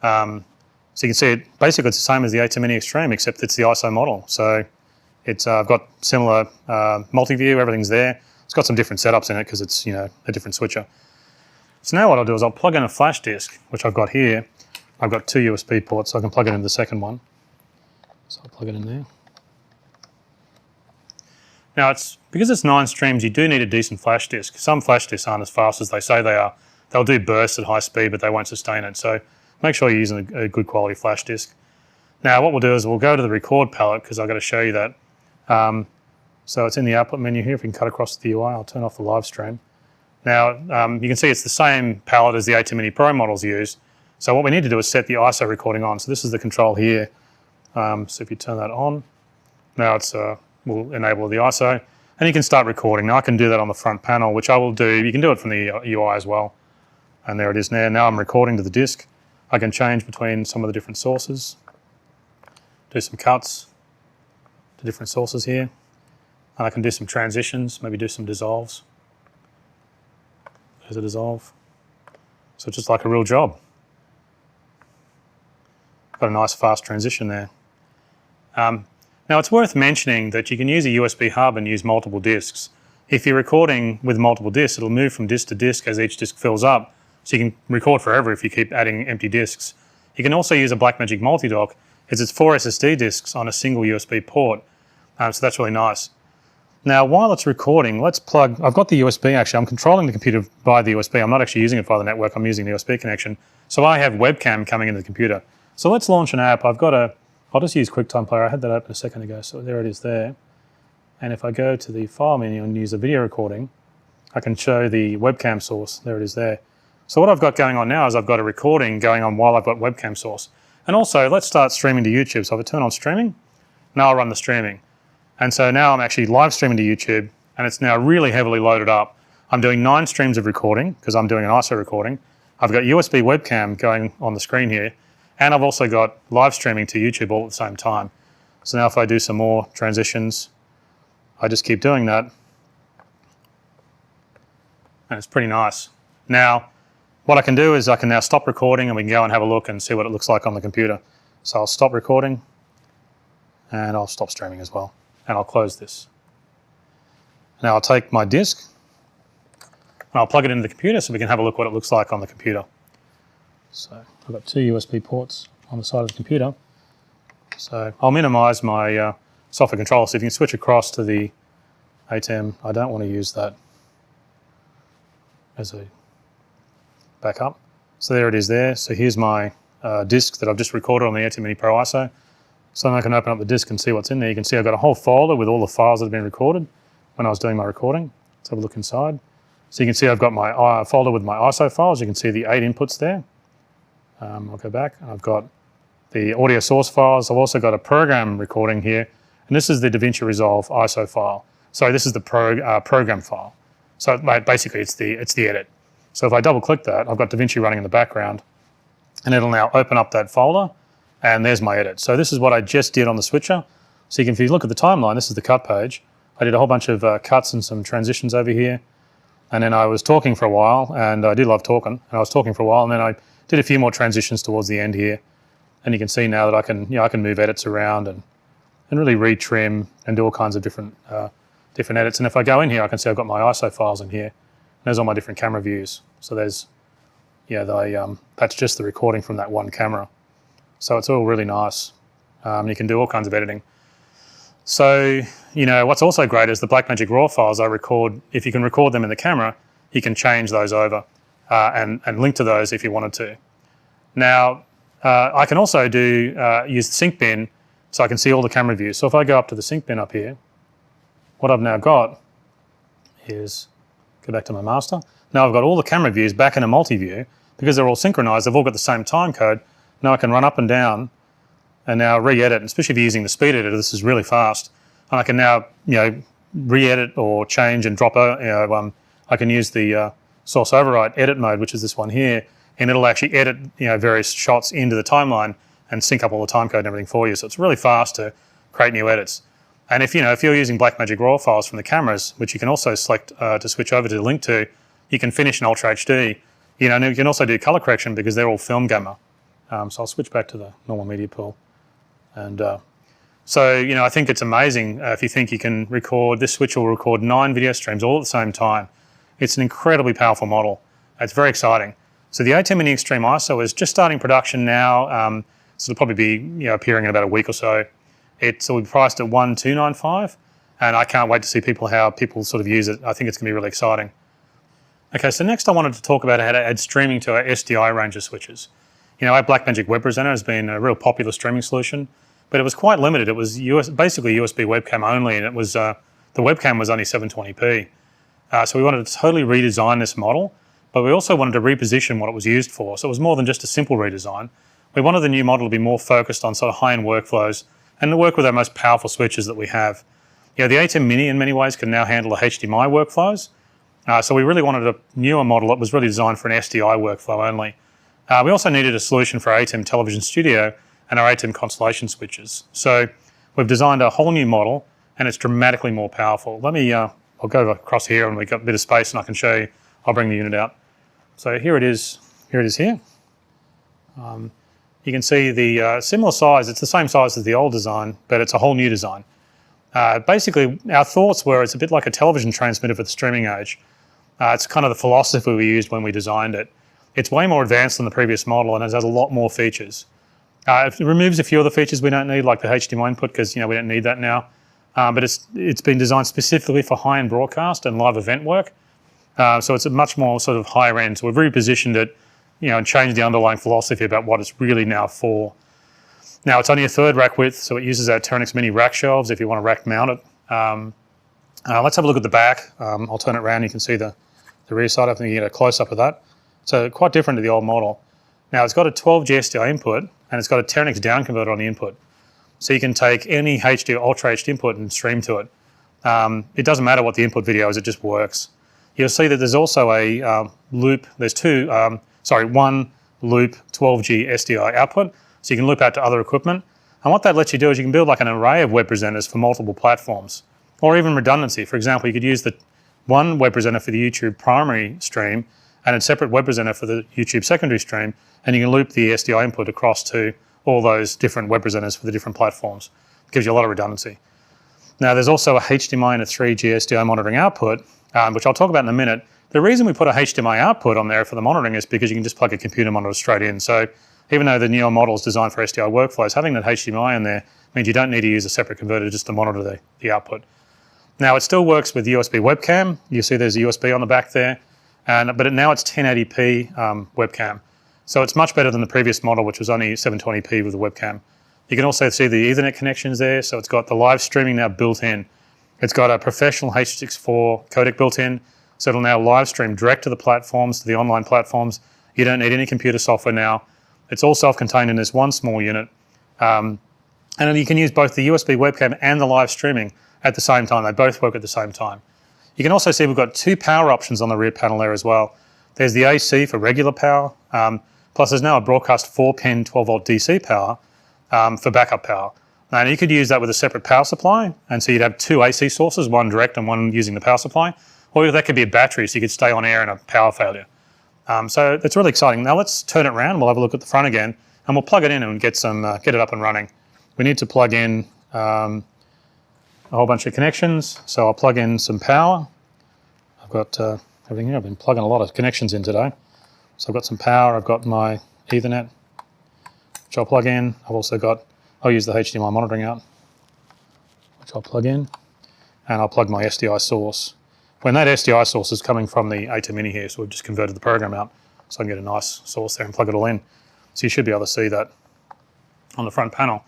So you can see it, basically it's the same as the ATEM Mini Extreme, except it's the ISO model. So it's I've got similar multi-view, everything's there. It's got some different setups in it because it's a different switcher. So now what I'll do is I'll plug in a flash disk, which I've got here. I've got 2 USB ports, so I can plug it into the second one. So I'll plug it in there. Now because it's 9 streams, you do need a decent flash disk. Some flash disks aren't as fast as they say they are. They'll do bursts at high speed, but they won't sustain it. So make sure you're using a good quality flash disk. Now what we'll do is we'll go to the record palette because I've got to show you that. So it's in the output menu here. If we can cut across the UI, I'll turn off the live stream. Now you can see it's the same palette as the ATEM Mini Pro models use. So what we need to do is set the ISO recording on. So this is the control here. So if you turn that on, now will enable the ISO, and you can start recording. Now I can do that on the front panel, which I will do. You can do it from the UI as well. And there it is now. Now I'm recording to the disk. I can change between some of the different sources, do some cuts to different sources here, and I can do some transitions, maybe do some dissolves. There's a dissolve. So it's just like a real job. Got a nice fast transition there. Now it's worth mentioning that you can use a USB hub and use multiple disks. If you're recording with multiple disks, it'll move from disk to disk as each disk fills up, so you can record forever if you keep adding empty disks. You can also use a Blackmagic multi-dock, as it's 4 SSD disks on a single USB port. So that's really nice. Now, while it's recording, let's plug, I've got the USB actually, I'm controlling the computer via the USB. I'm not actually using it via the network, I'm using the USB connection. So I have webcam coming into the computer. So let's launch an app. I'll just use QuickTime Player. I had that open a second ago, so there it is there. And if I go to the file menu and use a video recording, I can show the webcam source. There it is there. So what I've got going on now is I've got a recording going on while I've got webcam source. And also, let's start streaming to YouTube. So if I turn on streaming, now I'll run the streaming. And so now I'm actually live streaming to YouTube, and it's now really heavily loaded up. I'm doing 9 streams of recording because I'm doing an ISO recording. I've got USB webcam going on the screen here, and I've also got live streaming to YouTube all at the same time. So now if I do some more transitions, I just keep doing that, and it's pretty nice. Now, what I can do is I can now stop recording and we can go and have a look and see what it looks like on the computer. So I'll stop recording, and I'll stop streaming as well. And I'll close this. Now I'll take my disk and I'll plug it into the computer so we can have a look what it looks like on the computer. So I've got 2 USB ports on the side of the computer. So I'll minimize my software controller, so if you can switch across to the ATEM. I don't want to use that as a backup. So there it is there. So here's my disk that I've just recorded on the ATEM Mini Pro ISO. So then I can open up the disk and see what's in there. You can see I've got a whole folder with all the files that have been recorded when I was doing my recording. Let's have a look inside. So you can see I've got my folder with my ISO files. You can see the 8 inputs there. I'll go back. I've got the audio source files. I've also got a program recording here. And this is the DaVinci Resolve ISO file. Sorry, this is the program file. So basically it's the edit. So if I double click that, I've got DaVinci running in the background, and it'll now open up that folder. And there's my edit. So this is what I just did on the switcher. So if you look at the timeline, this is the cut page. I did a whole bunch of cuts and some transitions over here. And then I was talking for a while, and I do love talking. And I was talking for a while, and then I did a few more transitions towards the end here. And you can see now that I can move edits around and really retrim and do all kinds of different edits. And if I go in here, I can see I've got my ISO files in here. And there's all my different camera views. So there's, that's just the recording from that one camera. So it's all really nice. You can do all kinds of editing. So, what's also great is the Blackmagic RAW files I record. If you can record them in the camera, you can change those over and link to those if you wanted to. Now, I can also use the sync bin so I can see all the camera views. So if I go up to the sync bin up here, what I've now got is, go back to my master. Now I've got all the camera views back in a multi-view because they're all synchronized. They've all got the same time code. Now I can run up and down and now re-edit, especially if you're using the speed editor. This is really fast. And I can now, re-edit or change and drop, I can use the source override edit mode, which is this one here, and it'll actually edit, various shots into the timeline and sync up all the time code and everything for you. So it's really fast to create new edits. And if you're using Blackmagic RAW files from the cameras, which you can also select to switch over to the link to, you can finish in Ultra HD. And you can also do color correction because they're all film gamma. So I'll switch back to the normal media pool. And so, I think it's amazing if you think you can record, this switch will record 9 video streams all at the same time. It's an incredibly powerful model. It's very exciting. So the ATEM Mini Extreme ISO is just starting production now. So it'll probably be appearing in about a week or so. It'll be priced at $1,295, and I can't wait to see how people sort of use it. I think it's going to be really exciting. Okay, so next I wanted to talk about how to add streaming to our SDI range of switches. Our Blackmagic Web Presenter has been a real popular streaming solution, but it was quite limited. It was basically USB webcam only, and it was the webcam was only 720p. So we wanted to totally redesign this model, but we also wanted to reposition what it was used for. So it was more than just a simple redesign. We wanted the new model to be more focused on sort of high-end workflows and to work with our most powerful switches that we have. The ATEM Mini in many ways can now handle the HDMI workflows. So we really wanted a newer model that was really designed for an SDI workflow only. We also needed a solution for ATEM Television Studio and our ATEM Constellation switches. So we've designed a whole new model, and it's dramatically more powerful. I'll go across here, and we've got a bit of space, and I can show you. I'll bring the unit out. So here it is. Here it is here. You can see the similar size. It's the same size as the old design, but it's a whole new design. Basically, our thoughts were it's a bit like a television transmitter for the streaming age. It's kind of the philosophy we used when we designed it. It's way more advanced than the previous model, and it has a lot more features. It removes a few of the features we don't need, like the HDMI input, because we don't need that now. but it's been designed specifically for high-end broadcast and live event work. So it's a much more sort of higher end. So we've repositioned it, and changed the underlying philosophy about what it's really now for. Now it's only a third rack width, so it uses our ATEM Mini rack shelves if you want to rack mount it. Let's have a look at the back. I'll turn it around. You can see the rear side. I think you get a close-up of that. So quite different to the old model. Now it's got a 12G SDI input, and it's got a 10x down converter on the input. So you can take any HD or Ultra HD input and stream to it. It doesn't matter what the input video is, it just works. You'll see that there's also a loop, there's one loop 12G SDI output, so you can loop out to other equipment. And what that lets you do is you can build like an array of web presenters for multiple platforms, or even redundancy. For example, you could use the one web presenter for the YouTube primary stream and a separate web presenter for the YouTube secondary stream, and you can loop the SDI input across to all those different web presenters for the different platforms. It gives you a lot of redundancy. Now there's also a HDMI and a 3G SDI monitoring output, which I'll talk about in a minute. The reason we put a HDMI output on there for the monitoring is because you can just plug a computer monitor straight in. So even though the newer model is designed for SDI workflows, having that HDMI in there means you don't need to use a separate converter just to monitor the output. Now it still works with USB webcam. You see there's a USB on the back there, but now it's 1080p webcam. So it's much better than the previous model, which was only 720p with the webcam. You can also see the Ethernet connections there. So it's got the live streaming now built in. It's got a professional H.264 codec built in. So it'll now live stream direct to the platforms, to the online platforms. You don't need any computer software now. It's all self-contained in this one small unit. And then you can use both the USB webcam and the live streaming at the same time. They both work at the same time. You can also see we've got two power options on the rear panel there as well. There's the AC for regular power, plus there's now a broadcast 4-pin 12-volt DC power for backup power. Now you could use that with a separate power supply, and so you'd have two AC sources, one direct and one using the power supply, or that could be a battery, so you could stay on air in a power failure. So it's really exciting. Now let's turn it around. We'll have a look at the front again, and we'll plug it in and get it up and running. We need to plug in a whole bunch of connections. So I'll plug in some power. I've got everything here. I've been plugging a lot of connections in today. So I've got some power. I've got my Ethernet, which I'll plug in. I'll use the HDMI monitoring out, which I'll plug in, and I'll plug my SDI source. When that SDI source is coming from the ATEM Mini here, so we've just converted the program out, so I can get a nice source there and plug it all in. So you should be able to see that on the front panel.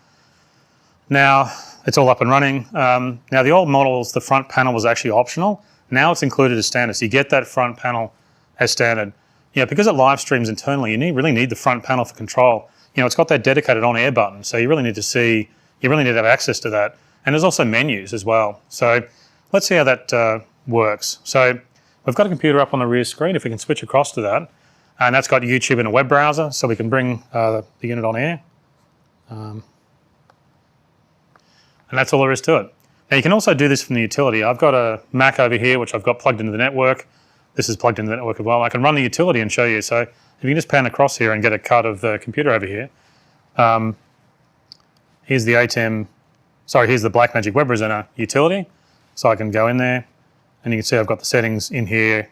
Now, it's all up and running. Now the old models, the front panel was actually optional. Now it's included as standard, so you get that front panel as standard. Because it live streams internally, you really need the front panel for control. It's got that dedicated on-air button, so you really need to have access to that. And there's also menus as well. So let's see how that works. So we've got a computer up on the rear screen, if we can switch across to that. And that's got YouTube and a web browser, so we can bring the unit on air. And that's all there is to it. Now you can also do this from the utility. I've got a Mac over here, which I've got plugged into the network. This is plugged into the network as well. I can run the utility and show you. So if you can just pan across here and get a cut of the computer over here. Here's the Blackmagic Web Presenter utility. So I can go in there, and you can see I've got the settings in here.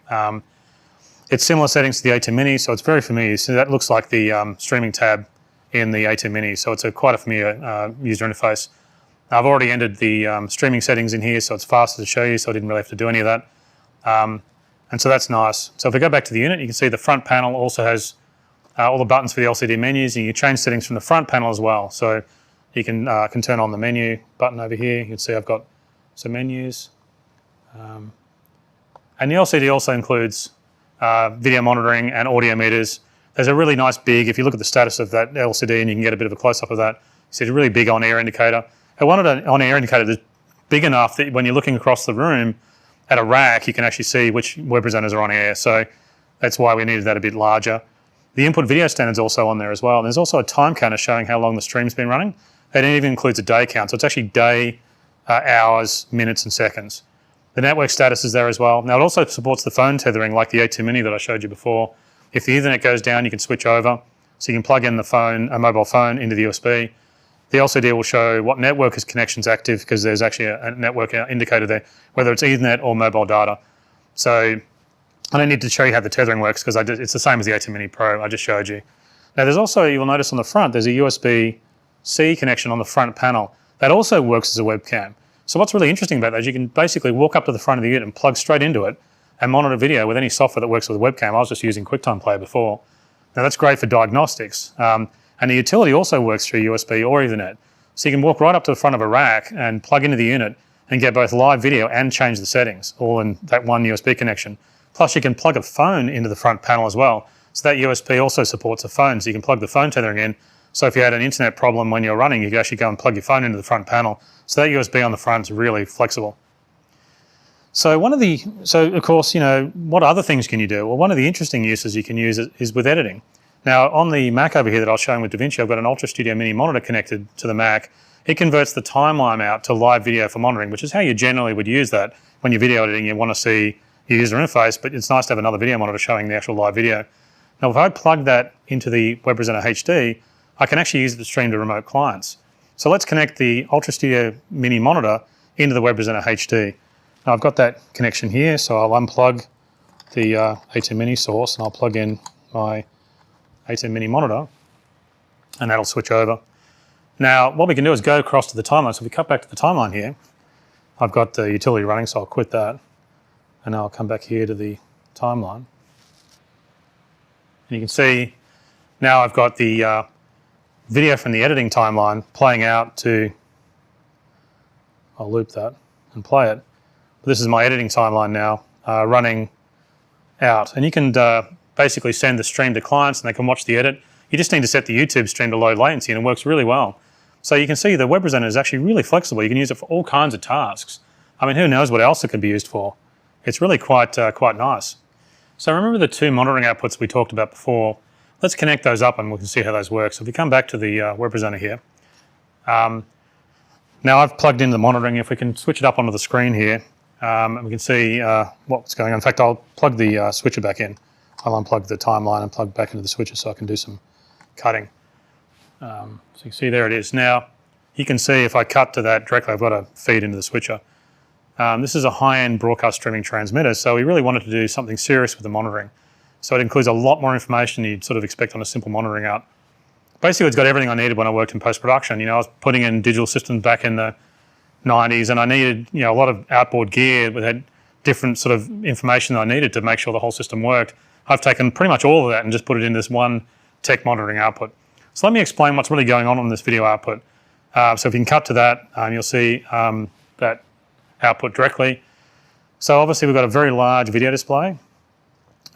It's similar settings to the ATEM Mini, so it's very familiar. So that looks like the streaming tab in the ATEM Mini. So it's quite a familiar user interface. I've already entered the streaming settings in here, so it's faster to show you, so I didn't really have to do any of that. And so that's nice. So if we go back to the unit, you can see the front panel also has all the buttons for the LCD menus, and you can change settings from the front panel as well. So you can turn on the menu button over here. You can see I've got some menus. And the LCD also includes video monitoring and audio meters. There's a really nice big, if you look at the status of that LCD and you can get a bit of a close-up of that, you see a really big on-air indicator. I wanted an on-air indicator that's big enough that when you're looking across the room at a rack, you can actually see which web presenters are on air. So that's why we needed that a bit larger. The input video standard's also on there as well. And there's also a time counter showing how long the stream's been running. It even includes a day count. So it's actually day, hours, minutes, and seconds. The network status is there as well. Now it also supports the phone tethering like the ATEM Mini that I showed you before. If the Ethernet goes down, you can switch over. So you can plug in a mobile phone into the USB. The LCD will show what network connection's active, because there's actually a network indicator there, whether it's Ethernet or mobile data. So I don't need to show you how the tethering works, because it's the same as the ATEM Mini Pro I just showed you. Now there's also, you'll notice on the front, there's a USB-C connection on the front panel. That also works as a webcam. So what's really interesting about that is you can basically walk up to the front of the unit and plug straight into it and monitor video with any software that works with a webcam. I was just using QuickTime Player before. Now that's great for diagnostics. And the utility also works through USB or Ethernet. So you can walk right up to the front of a rack and plug into the unit and get both live video and change the settings, all in that one USB connection. Plus you can plug a phone into the front panel as well. So that USB also supports a phone, so you can plug the phone tethering in. So if you had an internet problem when you're running, you can actually go and plug your phone into the front panel. So that USB on the front is really flexible. So of course, what other things can you do? Well, one of the interesting uses you can use is with editing. Now on the Mac over here that I was showing with DaVinci, I've got an Ultra Studio Mini monitor connected to the Mac. It converts the timeline out to live video for monitoring, which is how you generally would use that. When you're video editing, you want to see your user interface, but it's nice to have another video monitor showing the actual live video. Now, if I plug that into the Web Presenter HD, I can actually use it to stream to remote clients. So let's connect the Ultra Studio Mini monitor into the Web Presenter HD. Now I've got that connection here, so I'll unplug the ATEM Mini source and I'll plug in my ATEM Mini monitor, and that'll switch over. Now, what we can do is go across to the timeline. So if we cut back to the timeline here, I've got the utility running, so I'll quit that. And I'll come back here to the timeline. And you can see now I've got the video from the editing timeline playing out to, I'll loop that and play it. But this is my editing timeline now running out. And you can basically send the stream to clients and they can watch the edit. You just need to set the YouTube stream to low latency and it works really well. So you can see the Web Presenter is actually really flexible. You can use it for all kinds of tasks. I mean, who knows what else it could be used for. It's really quite nice. So remember the two monitoring outputs we talked about before. Let's connect those up and we can see how those work. So if we come back to the Web Presenter here. Now I've plugged in the monitoring. If we can switch it up onto the screen here, and we can see what's going on. In fact, I'll plug the switcher back in. I'll unplug the timeline and plug back into the switcher so I can do some cutting. So you can see there it is. Now you can see if I cut to that directly, I've got a feed into the switcher. This is a high-end broadcast streaming transmitter, so we really wanted to do something serious with the monitoring. So it includes a lot more information than you'd sort of expect on a simple monitoring out. Basically, it's got everything I needed when I worked in post-production. I was putting in digital systems back in the 90s, and I needed a lot of outboard gear that had different sort of information that I needed to make sure the whole system worked. I've taken pretty much all of that and just put it in this one tech monitoring output. So let me explain what's really going on this video output. So if you can cut to that, you'll see that output directly. So obviously we've got a very large video display.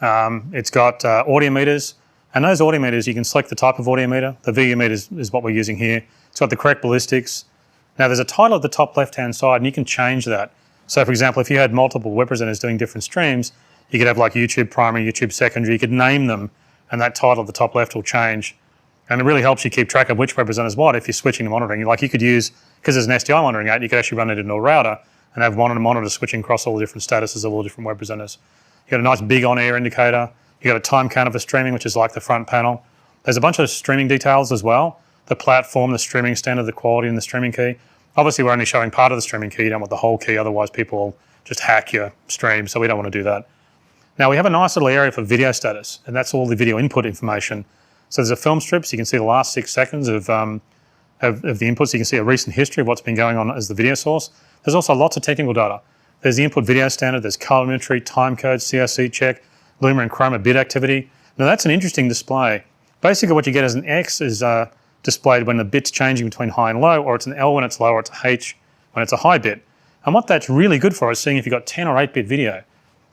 It's got audio meters, and those audio meters, you can select the type of audio meter. The VU meter is what we're using here. It's got the correct ballistics. Now there's a title at the top left-hand side, and you can change that. So for example, if you had multiple web presenters doing different streams, you could have like YouTube primary, YouTube secondary, you could name them, and that title at the top left will change. And it really helps you keep track of which web presenter is what if you're switching to monitoring. Like you could use, because there's an SDI monitoring out, you could actually run it into a router and have monitor switching across all the different statuses of all the different web presenters. You got a nice big on-air indicator. You got a time counter for streaming, which is like the front panel. There's a bunch of streaming details as well. The platform, the streaming standard, the quality, and the streaming key. Obviously, we're only showing part of the streaming key. You don't want the whole key, otherwise people will just hack your stream, so we don't want to do that. Now, we have a nice little area for video status, and that's all the video input information. So there's a film strip, so you can see the last 6 seconds of the inputs. You can see a recent history of what's been going on as the video source. There's also lots of technical data. There's the input video standard, there's colorimetry, time code, CRC check, Luma and Chroma bit activity. Now that's an interesting display. Basically what you get as an X is displayed when the bit's changing between high and low, or it's an L when it's low, or it's a H when it's a high bit. And what that's really good for is seeing if you've got 10 or 8-bit video.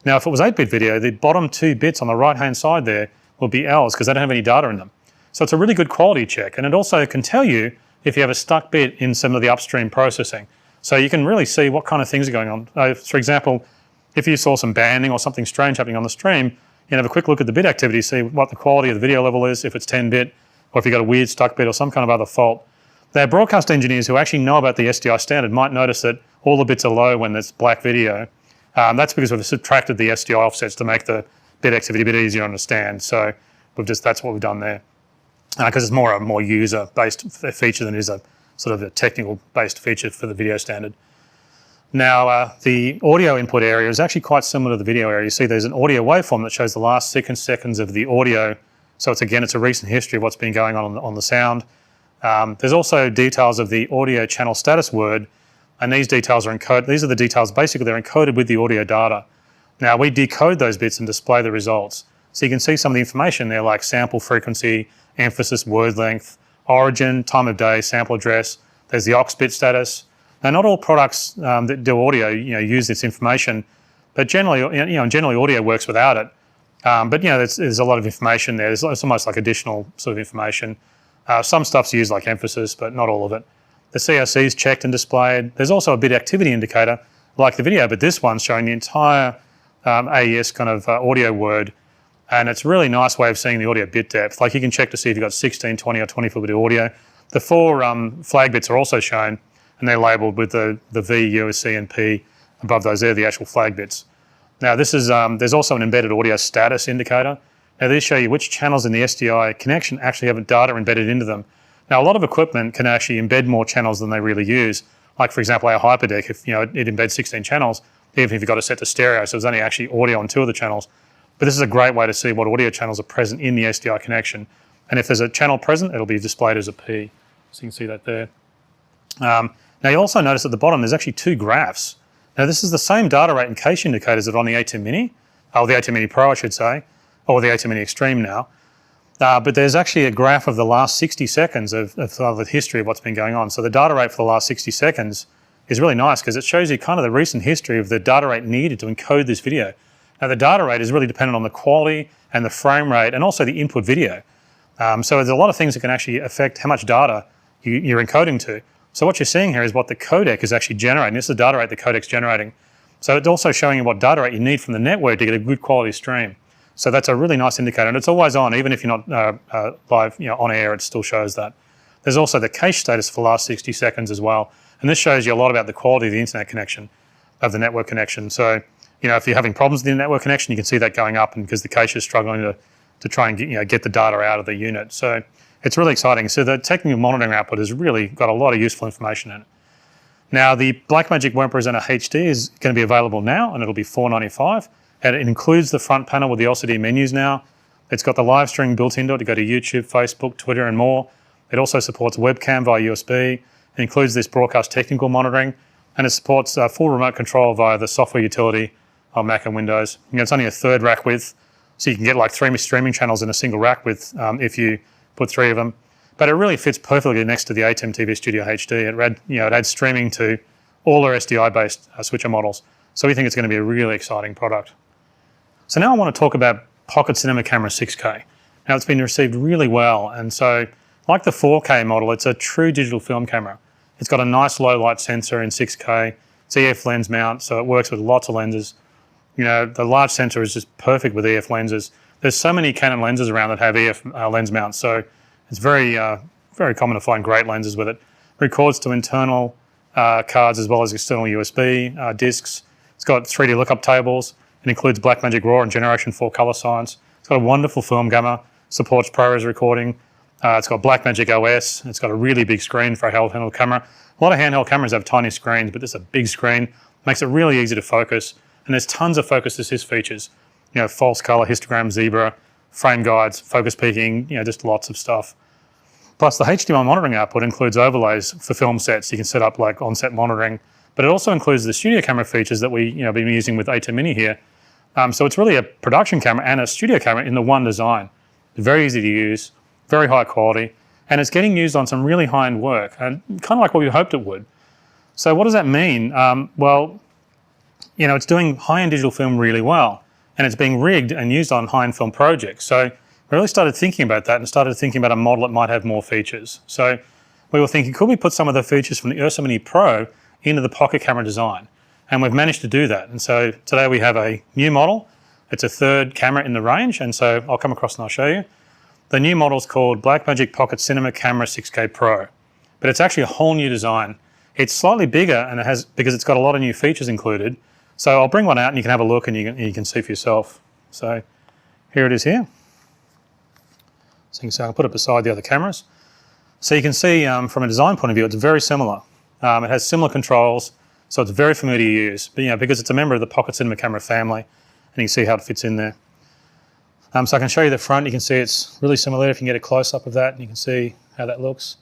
Now if it was 8-bit video, the bottom 2 bits on the right-hand side there will be Ls because they don't have any data in them. So it's a really good quality check, and it also can tell you if you have a stuck bit in some of the upstream processing. So you can really see what kind of things are going on. For example, if you saw some banding or something strange happening on the stream, you can have a quick look at the bit activity, see what the quality of the video level is, if it's 10-bit, or if you've got a weird stuck bit or some kind of other fault. They're broadcast engineers who actually know about the SDI standard might notice that all the bits are low when there's black video. That's because we've subtracted the SDI offsets to make the bit activity a bit easier to understand. So that's what we've done there. Because it's more a more user-based feature than it is a sort of a technical-based feature for the video standard. Now, the audio input area is actually quite similar to the video area. You see there's an audio waveform that shows the last 6 seconds of the audio. So it's a recent history of what's been going on the sound. There's also details of the audio channel status word and these details are encoded. These are the details, basically they're encoded with the audio data. Now we decode those bits and display the results. So you can see some of the information there, like sample frequency, emphasis, word length, origin, time of day, sample address. There's the aux bit status. Now not all products that do audio use this information, but generally audio works without it. But there's a lot of information there. It's almost like additional sort of information. Some stuff's used like emphasis, but not all of it. The CRC is checked and displayed. There's also a bit activity indicator like the video, but this one's showing the entire AES kind of audio word, and it's a really nice way of seeing the audio bit depth. Like you can check to see if you've got 16, 20 or 24 bit audio. The 4 flag bits are also shown, and they're labelled with the V, U, C and P above those. They're the actual flag bits. Now this is, there's also an embedded audio status indicator. Now these show you which channels in the SDI connection actually have data embedded into them. Now a lot of equipment can actually embed more channels than they really use. Like for example our HyperDeck, if it embeds 16 channels, even if you've got it set to stereo, so there's only actually audio on 2 of the channels. But this is a great way to see what audio channels are present in the SDI connection. And if there's a channel present, it'll be displayed as a P. So you can see that there. Now you'll also notice at the bottom there's actually 2 graphs. Now this is the same data rate and cache indicators that are on the ATEM Mini, or the ATEM Mini Pro I should say, or the ATEM Mini Extreme now. But there's actually a graph of the last 60 seconds of the history of what's been going on. So the data rate for the last 60 seconds is really nice because it shows you kind of the recent history of the data rate needed to encode this video. Now the data rate is really dependent on the quality and the frame rate and also the input video. So there's a lot of things that can actually affect how much data you're encoding to. So what you're seeing here is what the codec is actually generating. This is the data rate the codec's generating. So it's also showing you what data rate you need from the network to get a good quality stream. So that's a really nice indicator, and it's always on. Even if you're not live, on air, it still shows that. There's also the cache status for the last 60 seconds as well, and this shows you a lot about the quality of the internet connection, of the network connection. So, if you're having problems with the network connection, you can see that going up, and because the cache is struggling to try and get the data out of the unit. So it's really exciting. So the technical monitoring output has really got a lot of useful information in it. Now the Blackmagic Web Presenter HD is going to be available now, and it'll be $4.95. And it includes the front panel with the LCD menus now. It's got the live stream built into it to go to YouTube, Facebook, Twitter and more. It also supports webcam via USB. It includes this broadcast technical monitoring, and it supports full remote control via the software utility on Mac and Windows. It's only a 1/3 rack width, so you can get like 3 streaming channels in a single rack width if you put 3 of them. But it really fits perfectly next to the ATEM TV Studio HD. It adds streaming to all their SDI-based switcher models. So we think it's going to be a really exciting product. So now I want to talk about Pocket Cinema Camera 6K. Now it's been received really well, and so like the 4K model, it's a true digital film camera. It's got a nice low light sensor in 6K, it's EF lens mount, so it works with lots of lenses. The large sensor is just perfect with EF lenses. There's so many Canon lenses around that have EF lens mounts, so it's very common to find great lenses with it. Records to internal cards as well as external USB discs. It's got 3D lookup tables. It includes Blackmagic RAW and Generation 4 color science. It's got a wonderful film gamma, supports ProRes recording. It's got Blackmagic OS. It's got a really big screen for a handheld camera. A lot of handheld cameras have tiny screens, but this is a big screen. Makes it really easy to focus. And there's tons of focus assist features. False color, histogram, zebra, frame guides, focus peaking, just lots of stuff. Plus the HDMI monitoring output includes overlays for film sets. You can set up like on-set monitoring, but it also includes the studio camera features that we've been using with ATEM Mini here. So it's really a production camera and a studio camera in the one design. Very easy to use, very high quality, and it's getting used on some really high-end work, and kind of like what we hoped it would. So what does that mean? Well, it's doing high-end digital film really well, and it's being rigged and used on high-end film projects. So we really started thinking about that and started thinking about a model that might have more features. So we were thinking, could we put some of the features from the Ursa Mini Pro into the pocket camera design? And we've managed to do that. And so today we have a new model. It's a 3rd camera in the range, and so I'll come across and I'll show you. The new model is called Blackmagic Pocket Cinema Camera 6K Pro, but it's actually a whole new design. It's slightly bigger, and because it's got a lot of new features included. So I'll bring one out and you can have a look and you can see for yourself. So here it is here. So you can see I'll put it beside the other cameras. So you can see from a design point of view, it's very similar. It has similar controls, so it's very familiar to use. But because it's a member of the Pocket Cinema Camera family, and you can see how it fits in there. So I can show you the front. You can see it's really similar. If you can get a close-up of that, and you can see how that looks.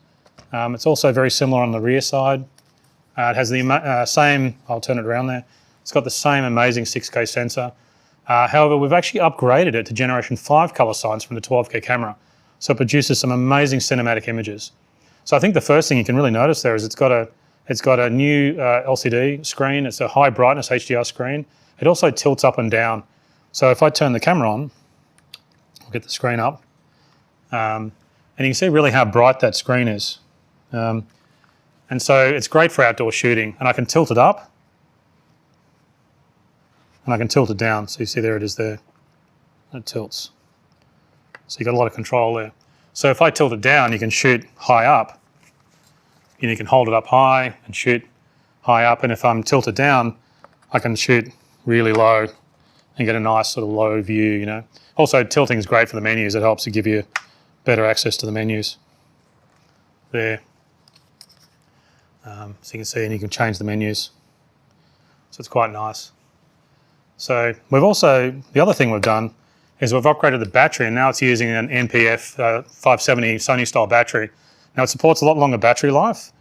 It's also very similar on the rear side. It has the same, I'll turn it around there, it's got the same amazing 6K sensor. However, we've actually upgraded it to generation 5 color science from the 12K camera. So it produces some amazing cinematic images. So I think the first thing you can really notice there is it's got a new LCD screen. It's a high brightness HDR screen. It also tilts up and down. So if I turn the camera on, I'll get the screen up, and you can see really how bright that screen is. And so it's great for outdoor shooting. And I can tilt it up, and I can tilt it down. So you see there it is there, and it tilts. So you've got a lot of control there. So if I tilt it down, you can shoot high up. And you can hold it up high and shoot high up. And if I'm tilted down, I can shoot really low and get a nice sort of low view, you know. Also, tilting is great for the menus. It helps to give you better access to the menus there. So you can see, and you can change the menus. So it's quite nice. So we've also, the other thing we've done is we've upgraded the battery, and now it's using an NPF 570 Sony style battery. Now it supports a lot longer battery life,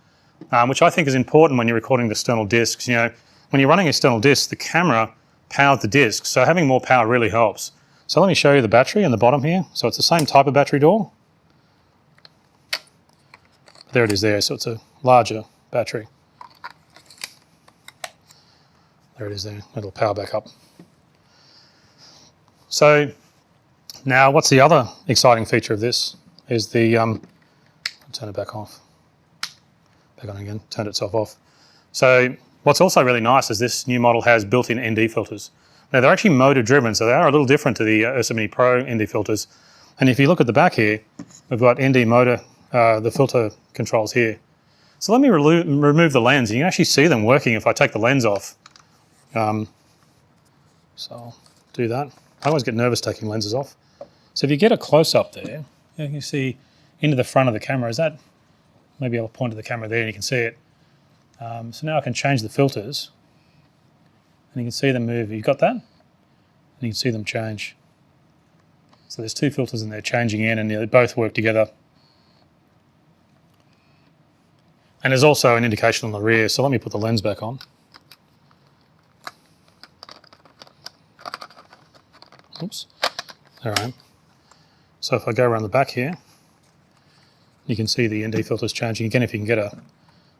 which I think is important when you're recording the external discs. You know, when you're running external discs, the camera powers the disc, so having more power really helps. So let me show you the battery in the bottom here. So it's the same type of battery door. There it is there, so it's a larger battery. There it is there, it'll power back up. So now what's the other exciting feature of this is the, turn it back off, back on again, turned itself off. So what's also really nice is this new model has built-in ND filters. Now they're actually motor driven, so they are a little different to the ATEM Mini Pro ND filters. And if you look at the back here, we've got ND motor, the filter controls here. So let me remove the lens, and you can actually see them working if I take the lens off. So I'll do that. I always get nervous taking lenses off. So if you get a close-up there, you can see into the front of the camera. Is that, maybe I'll point to the camera there and you can see it. So now I can change the filters, and you can see them move. You got that? And you can see them change. So there's two filters in there changing in, and they both work together. And there's also an indication on the rear, so let me put the lens back on. Oops, there I am. So if I go around the back here, you can see the ND filters changing. Again, if you can get a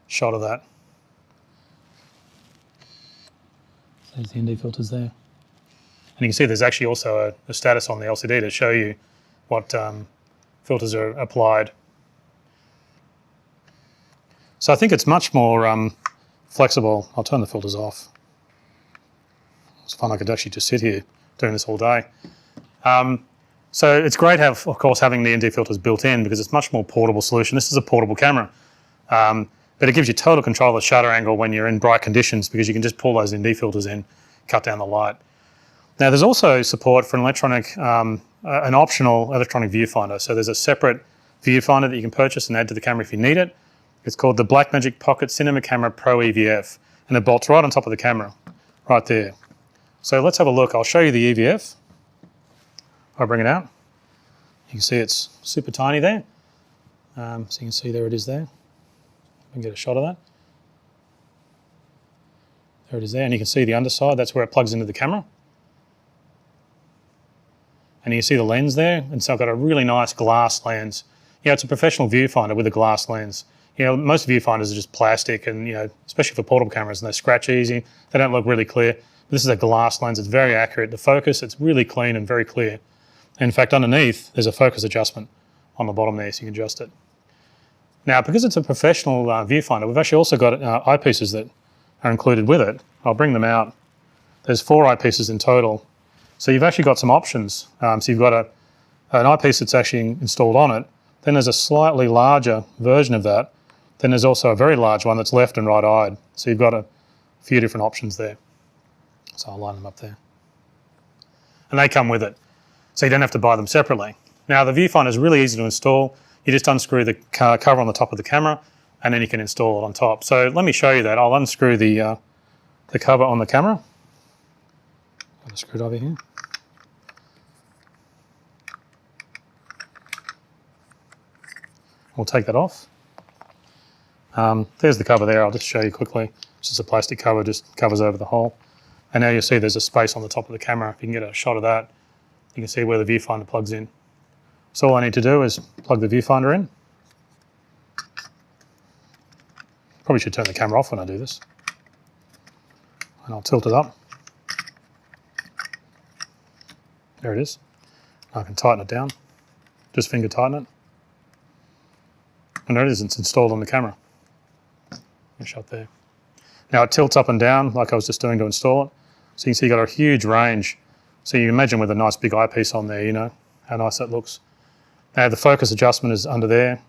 shot of that. There's the ND filters there. And you can see there's actually also a status on the LCD to show you what filters are applied. So I think it's much more flexible. I'll turn the filters off. It's fun, I could actually just sit here doing this all day. So it's great, of course, having the ND filters built in because it's much more portable solution. This is a portable camera, but it gives you total control of the shutter angle when you're in bright conditions because you can just pull those ND filters in, cut down the light. Now there's also support for an electronic, an optional electronic viewfinder. So there's a separate viewfinder that you can purchase and add to the camera if you need it. It's called the Blackmagic Pocket Cinema Camera Pro EVF, and it bolts right on top of the camera, right there. So let's have a look. I'll show you the EVF. I'll bring it out. You can see it's super tiny there. So you can see there it is there. I can get a shot of that. There it is there, and you can see the underside. That's where it plugs into the camera. And you can see the lens there, and so I've got a really nice glass lens. Yeah, it's a professional viewfinder with a glass lens. You know, most viewfinders are just plastic, and you know, especially for portable cameras, and they scratch easy. They don't look really clear. But this is a glass lens. It's very accurate. The focus, it's really clean and very clear. In fact, underneath, there's a focus adjustment on the bottom there, so you can adjust it. Now, because it's a professional viewfinder, we've actually also got eyepieces that are included with it. I'll bring them out. There's 4 eyepieces in total. So you've actually got some options. So you've got an eyepiece that's actually installed on it. Then there's a slightly larger version of that. Then there's also a very large one that's left and right-eyed. So you've got a few different options there. So I'll line them up there. And they come with it. So you don't have to buy them separately. Now the viewfinder is really easy to install. You just unscrew the cover on the top of the camera, and then you can install it on top. So let me show you that. I'll unscrew the cover on the camera. Got a screwdriver here. We'll take that off. There's the cover there. I'll just show you quickly. It's just a plastic cover, just covers over the hole. And now you'll see there's a space on the top of the camera. If you can get a shot of that, you can see where the viewfinder plugs in. So all I need to do is plug the viewfinder in. Probably should turn the camera off when I do this. And I'll tilt it up. There it is. I can tighten it down. Just finger tighten it. And there it is, it's installed on the camera. A shot there. Now it tilts up and down like I was just doing to install it. So you can see you've got a huge range. So you can imagine with a nice big eyepiece on there, you know, how nice that looks. Now the focus adjustment is under there.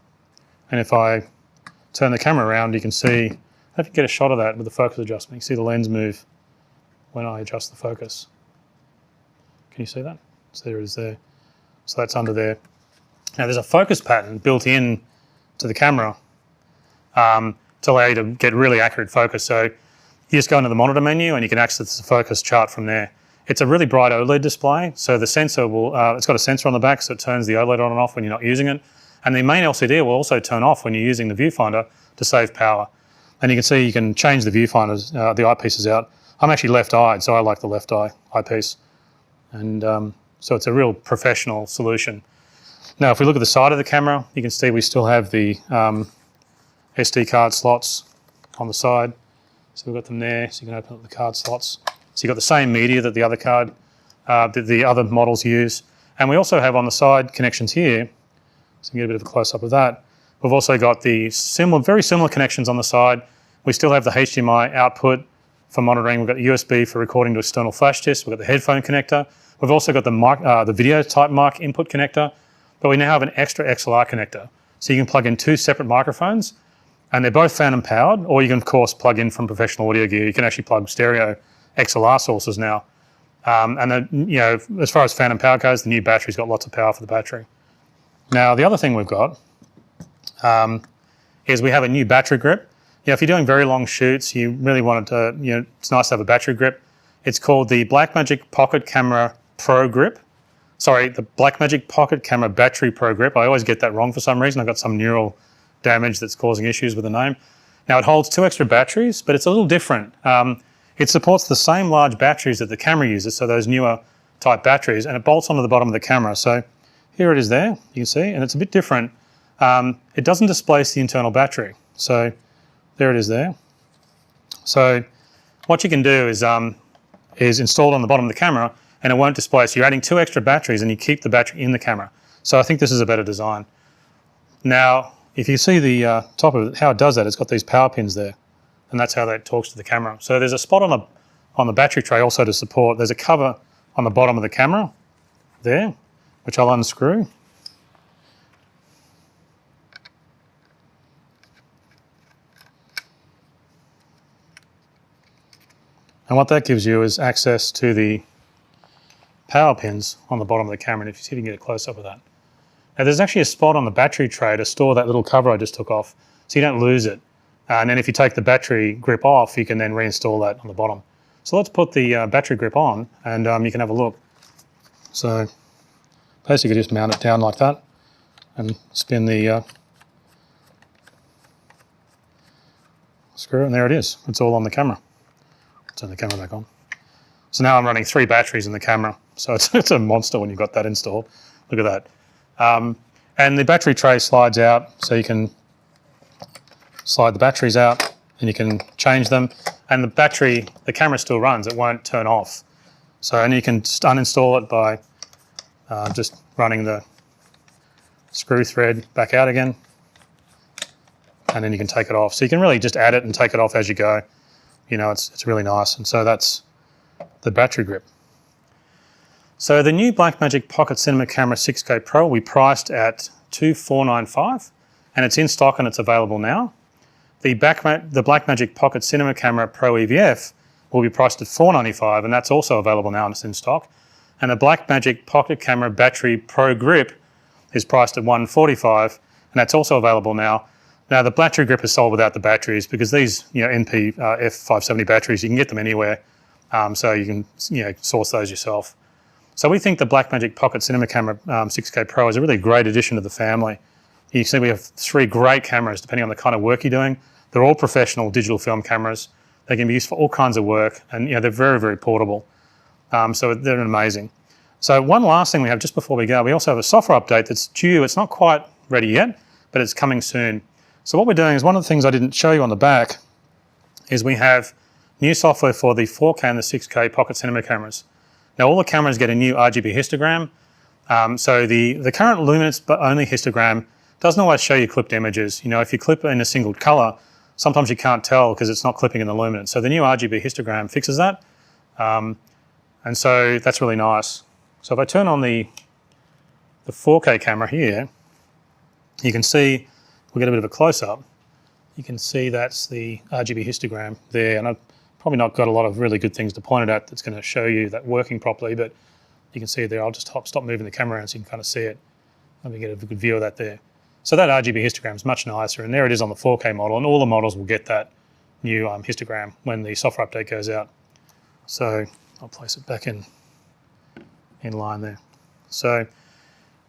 And if I turn the camera around, you can see, if you get a shot of that with the focus adjustment, you can see the lens move when I adjust the focus. Can you see that? So there it is there. So that's under there. Now there's a focus pattern built in to the camera to allow you to get really accurate focus. So you just go into the monitor menu and you can access the focus chart from there. It's a really bright OLED display, so the sensor will, it's got a sensor on the back, so it turns the OLED on and off when you're not using it. And the main LCD will also turn off when you're using the viewfinder to save power. And you can see you can change the viewfinders, the eyepieces out. I'm actually left-eyed, so I like the left eye eyepiece. And so it's a real professional solution. Now, if we look at the side of the camera, you can see we still have the SD card slots on the side. So we've got them there, so you can open up the card slots. So you've got the same media that the other card, that the other models use. And we also have on the side connections here, so you can get a bit of a close-up of that. We've also got the very similar connections on the side. We still have the HDMI output for monitoring. We've got the USB for recording to external flash disks. We've got the headphone connector. We've also got the video type mic input connector, but we now have an extra XLR connector. So you can plug in two separate microphones, and they're both phantom powered, or you can of course plug in from professional audio gear. You can actually plug stereo XLR sources now. And then, you know, as far as phantom power goes, the new battery's got lots of power for the battery. Now, the other thing we've got is we have a new battery grip. You know, if you're doing very long shoots, you really want it to, you know, it's nice to have a battery grip. It's called the Blackmagic Pocket Camera Pro Grip. Sorry, the Blackmagic Pocket Camera Battery Pro Grip. I always get that wrong for some reason. I've got some neural damage that's causing issues with the name. Now, it holds 2 extra batteries, but it's a little different. It supports the same large batteries that the camera uses, so those newer type batteries, and it bolts onto the bottom of the camera. So here it is there, you can see, and it's a bit different. It doesn't displace the internal battery. So there it is there. So what you can do is install it on the bottom of the camera, and it won't displace. You're adding 2 extra batteries and you keep the battery in the camera. So I think this is a better design. Now, if you see the top of it, how it does that, it's got these power pins there, and that's how that talks to the camera. So there's a spot on the battery tray also to support. There's a cover on the bottom of the camera there, which I'll unscrew. And what that gives you is access to the power pins on the bottom of the camera, and if you see if you can get a close-up of that. Now there's actually a spot on the battery tray to store that little cover I just took off, so you don't lose it. And then if you take the battery grip off, you can then reinstall that on the bottom. So let's put the battery grip on, and you can have a look. So basically just mount it down like that, and spin the screw, and there it is. It's all on the camera. Turn the camera back on. So now I'm running 3 batteries in the camera. So it's a monster when you've got that installed. Look at that. And the battery tray slides out, so you can slide the batteries out and you can change them. And the camera still runs, it won't turn off. So, and you can uninstall it by just running the screw thread back out again. And then you can take it off. So you can really just add it and take it off as you go. You know, it's really nice. And so that's the battery grip. So the new Blackmagic Pocket Cinema Camera 6K Pro will be priced at $2,495, and it's in stock and it's available now. The Blackmagic Pocket Cinema Camera Pro EVF will be priced at $495, and that's also available now and it's in stock. And the Blackmagic Pocket Camera Battery Pro Grip is priced at $145, and that's also available now. Now the battery grip is sold without the batteries because these, you know, NP F570 batteries, you can get them anywhere, so you can, you know, source those yourself. So we think the Blackmagic Pocket Cinema Camera 6K Pro is a really great addition to the family. You can see we have 3 great cameras depending on the kind of work you're doing. They're all professional digital film cameras. They can be used for all kinds of work, and they're very, very portable. So they're amazing. So one last thing we have just before we go, we also have a software update that's due. It's not quite ready yet, but it's coming soon. So what we're doing is, one of the things I didn't show you on the back is we have new software for the 4K and the 6K pocket cinema cameras. Now all the cameras get a new RGB histogram. So the current luminance only histogram doesn't always show you clipped images. If you clip in a single color, sometimes you can't tell because it's not clipping in the luminance. So the new RGB histogram fixes that. And so that's really nice. So if I turn on the 4K camera here, you can see, we'll get a bit of a close-up. You can see that's the RGB histogram there, and I've probably not got a lot of really good things to point it at that's going to show you that working properly, but you can see it there. I'll just stop moving the camera around so you can kind of see it. Let me get a good view of that there. So that RGB histogram is much nicer, and there it is on the 4K model, and all the models will get that new histogram when the software update goes out. So I'll place it back in line there. So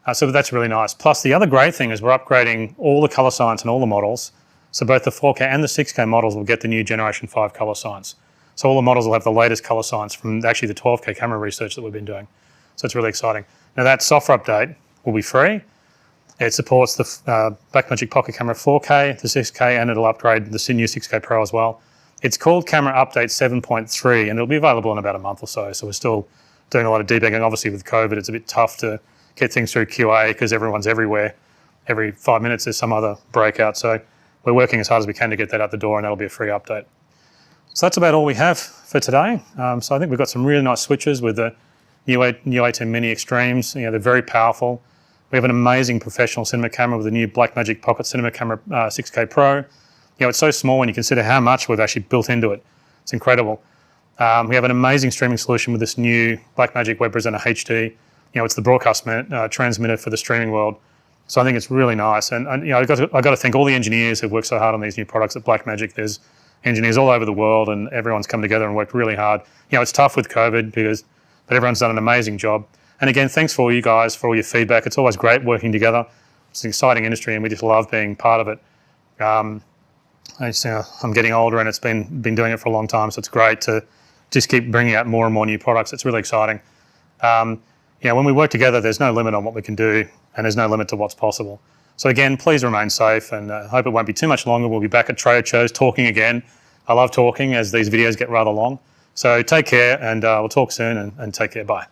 that's really nice. Plus the other great thing is we're upgrading all the color science in all the models. So both the 4K and the 6K models will get the new Generation 5 color science. So all the models will have the latest color science from actually the 12K camera research that we've been doing. So it's really exciting. Now that software update will be free. It supports the Blackmagic Pocket Camera 4K, the 6K, and it'll upgrade the new 6K Pro as well. It's called Camera Update 7.3, and it'll be available in about a month or so. So we're still doing a lot of debugging. Obviously with COVID, it's a bit tough to get things through QA because everyone's everywhere. Every 5 minutes there's some other breakout. So we're working as hard as we can to get that out the door, and that'll be a free update. So that's about all we have for today. So I think we've got some really nice switches with the new ATEM Mini Extremes. They're very powerful. We have an amazing professional cinema camera with the new Blackmagic Pocket Cinema Camera 6K Pro. It's so small when you consider how much we've actually built into it. It's incredible. We have an amazing streaming solution with this new Blackmagic Web Presenter HD. It's the broadcast transmitter for the streaming world. So I think it's really nice. And I've got to thank all the engineers who've worked so hard on these new products at Blackmagic. There's engineers all over the world, and everyone's come together and worked really hard. It's tough with COVID, but everyone's done an amazing job. And again, thanks for all you guys, for all your feedback. It's always great working together. It's an exciting industry, and we just love being part of it. I'm getting older, and it's been doing it for a long time, so it's great to just keep bringing out more and more new products. It's really exciting. When we work together, there's no limit on what we can do, and there's no limit to what's possible. So again, please remain safe, and I hope it won't be too much longer. We'll be back at trade shows talking again. I love talking as these videos get rather long. So take care, and we'll talk soon, and take care. Bye.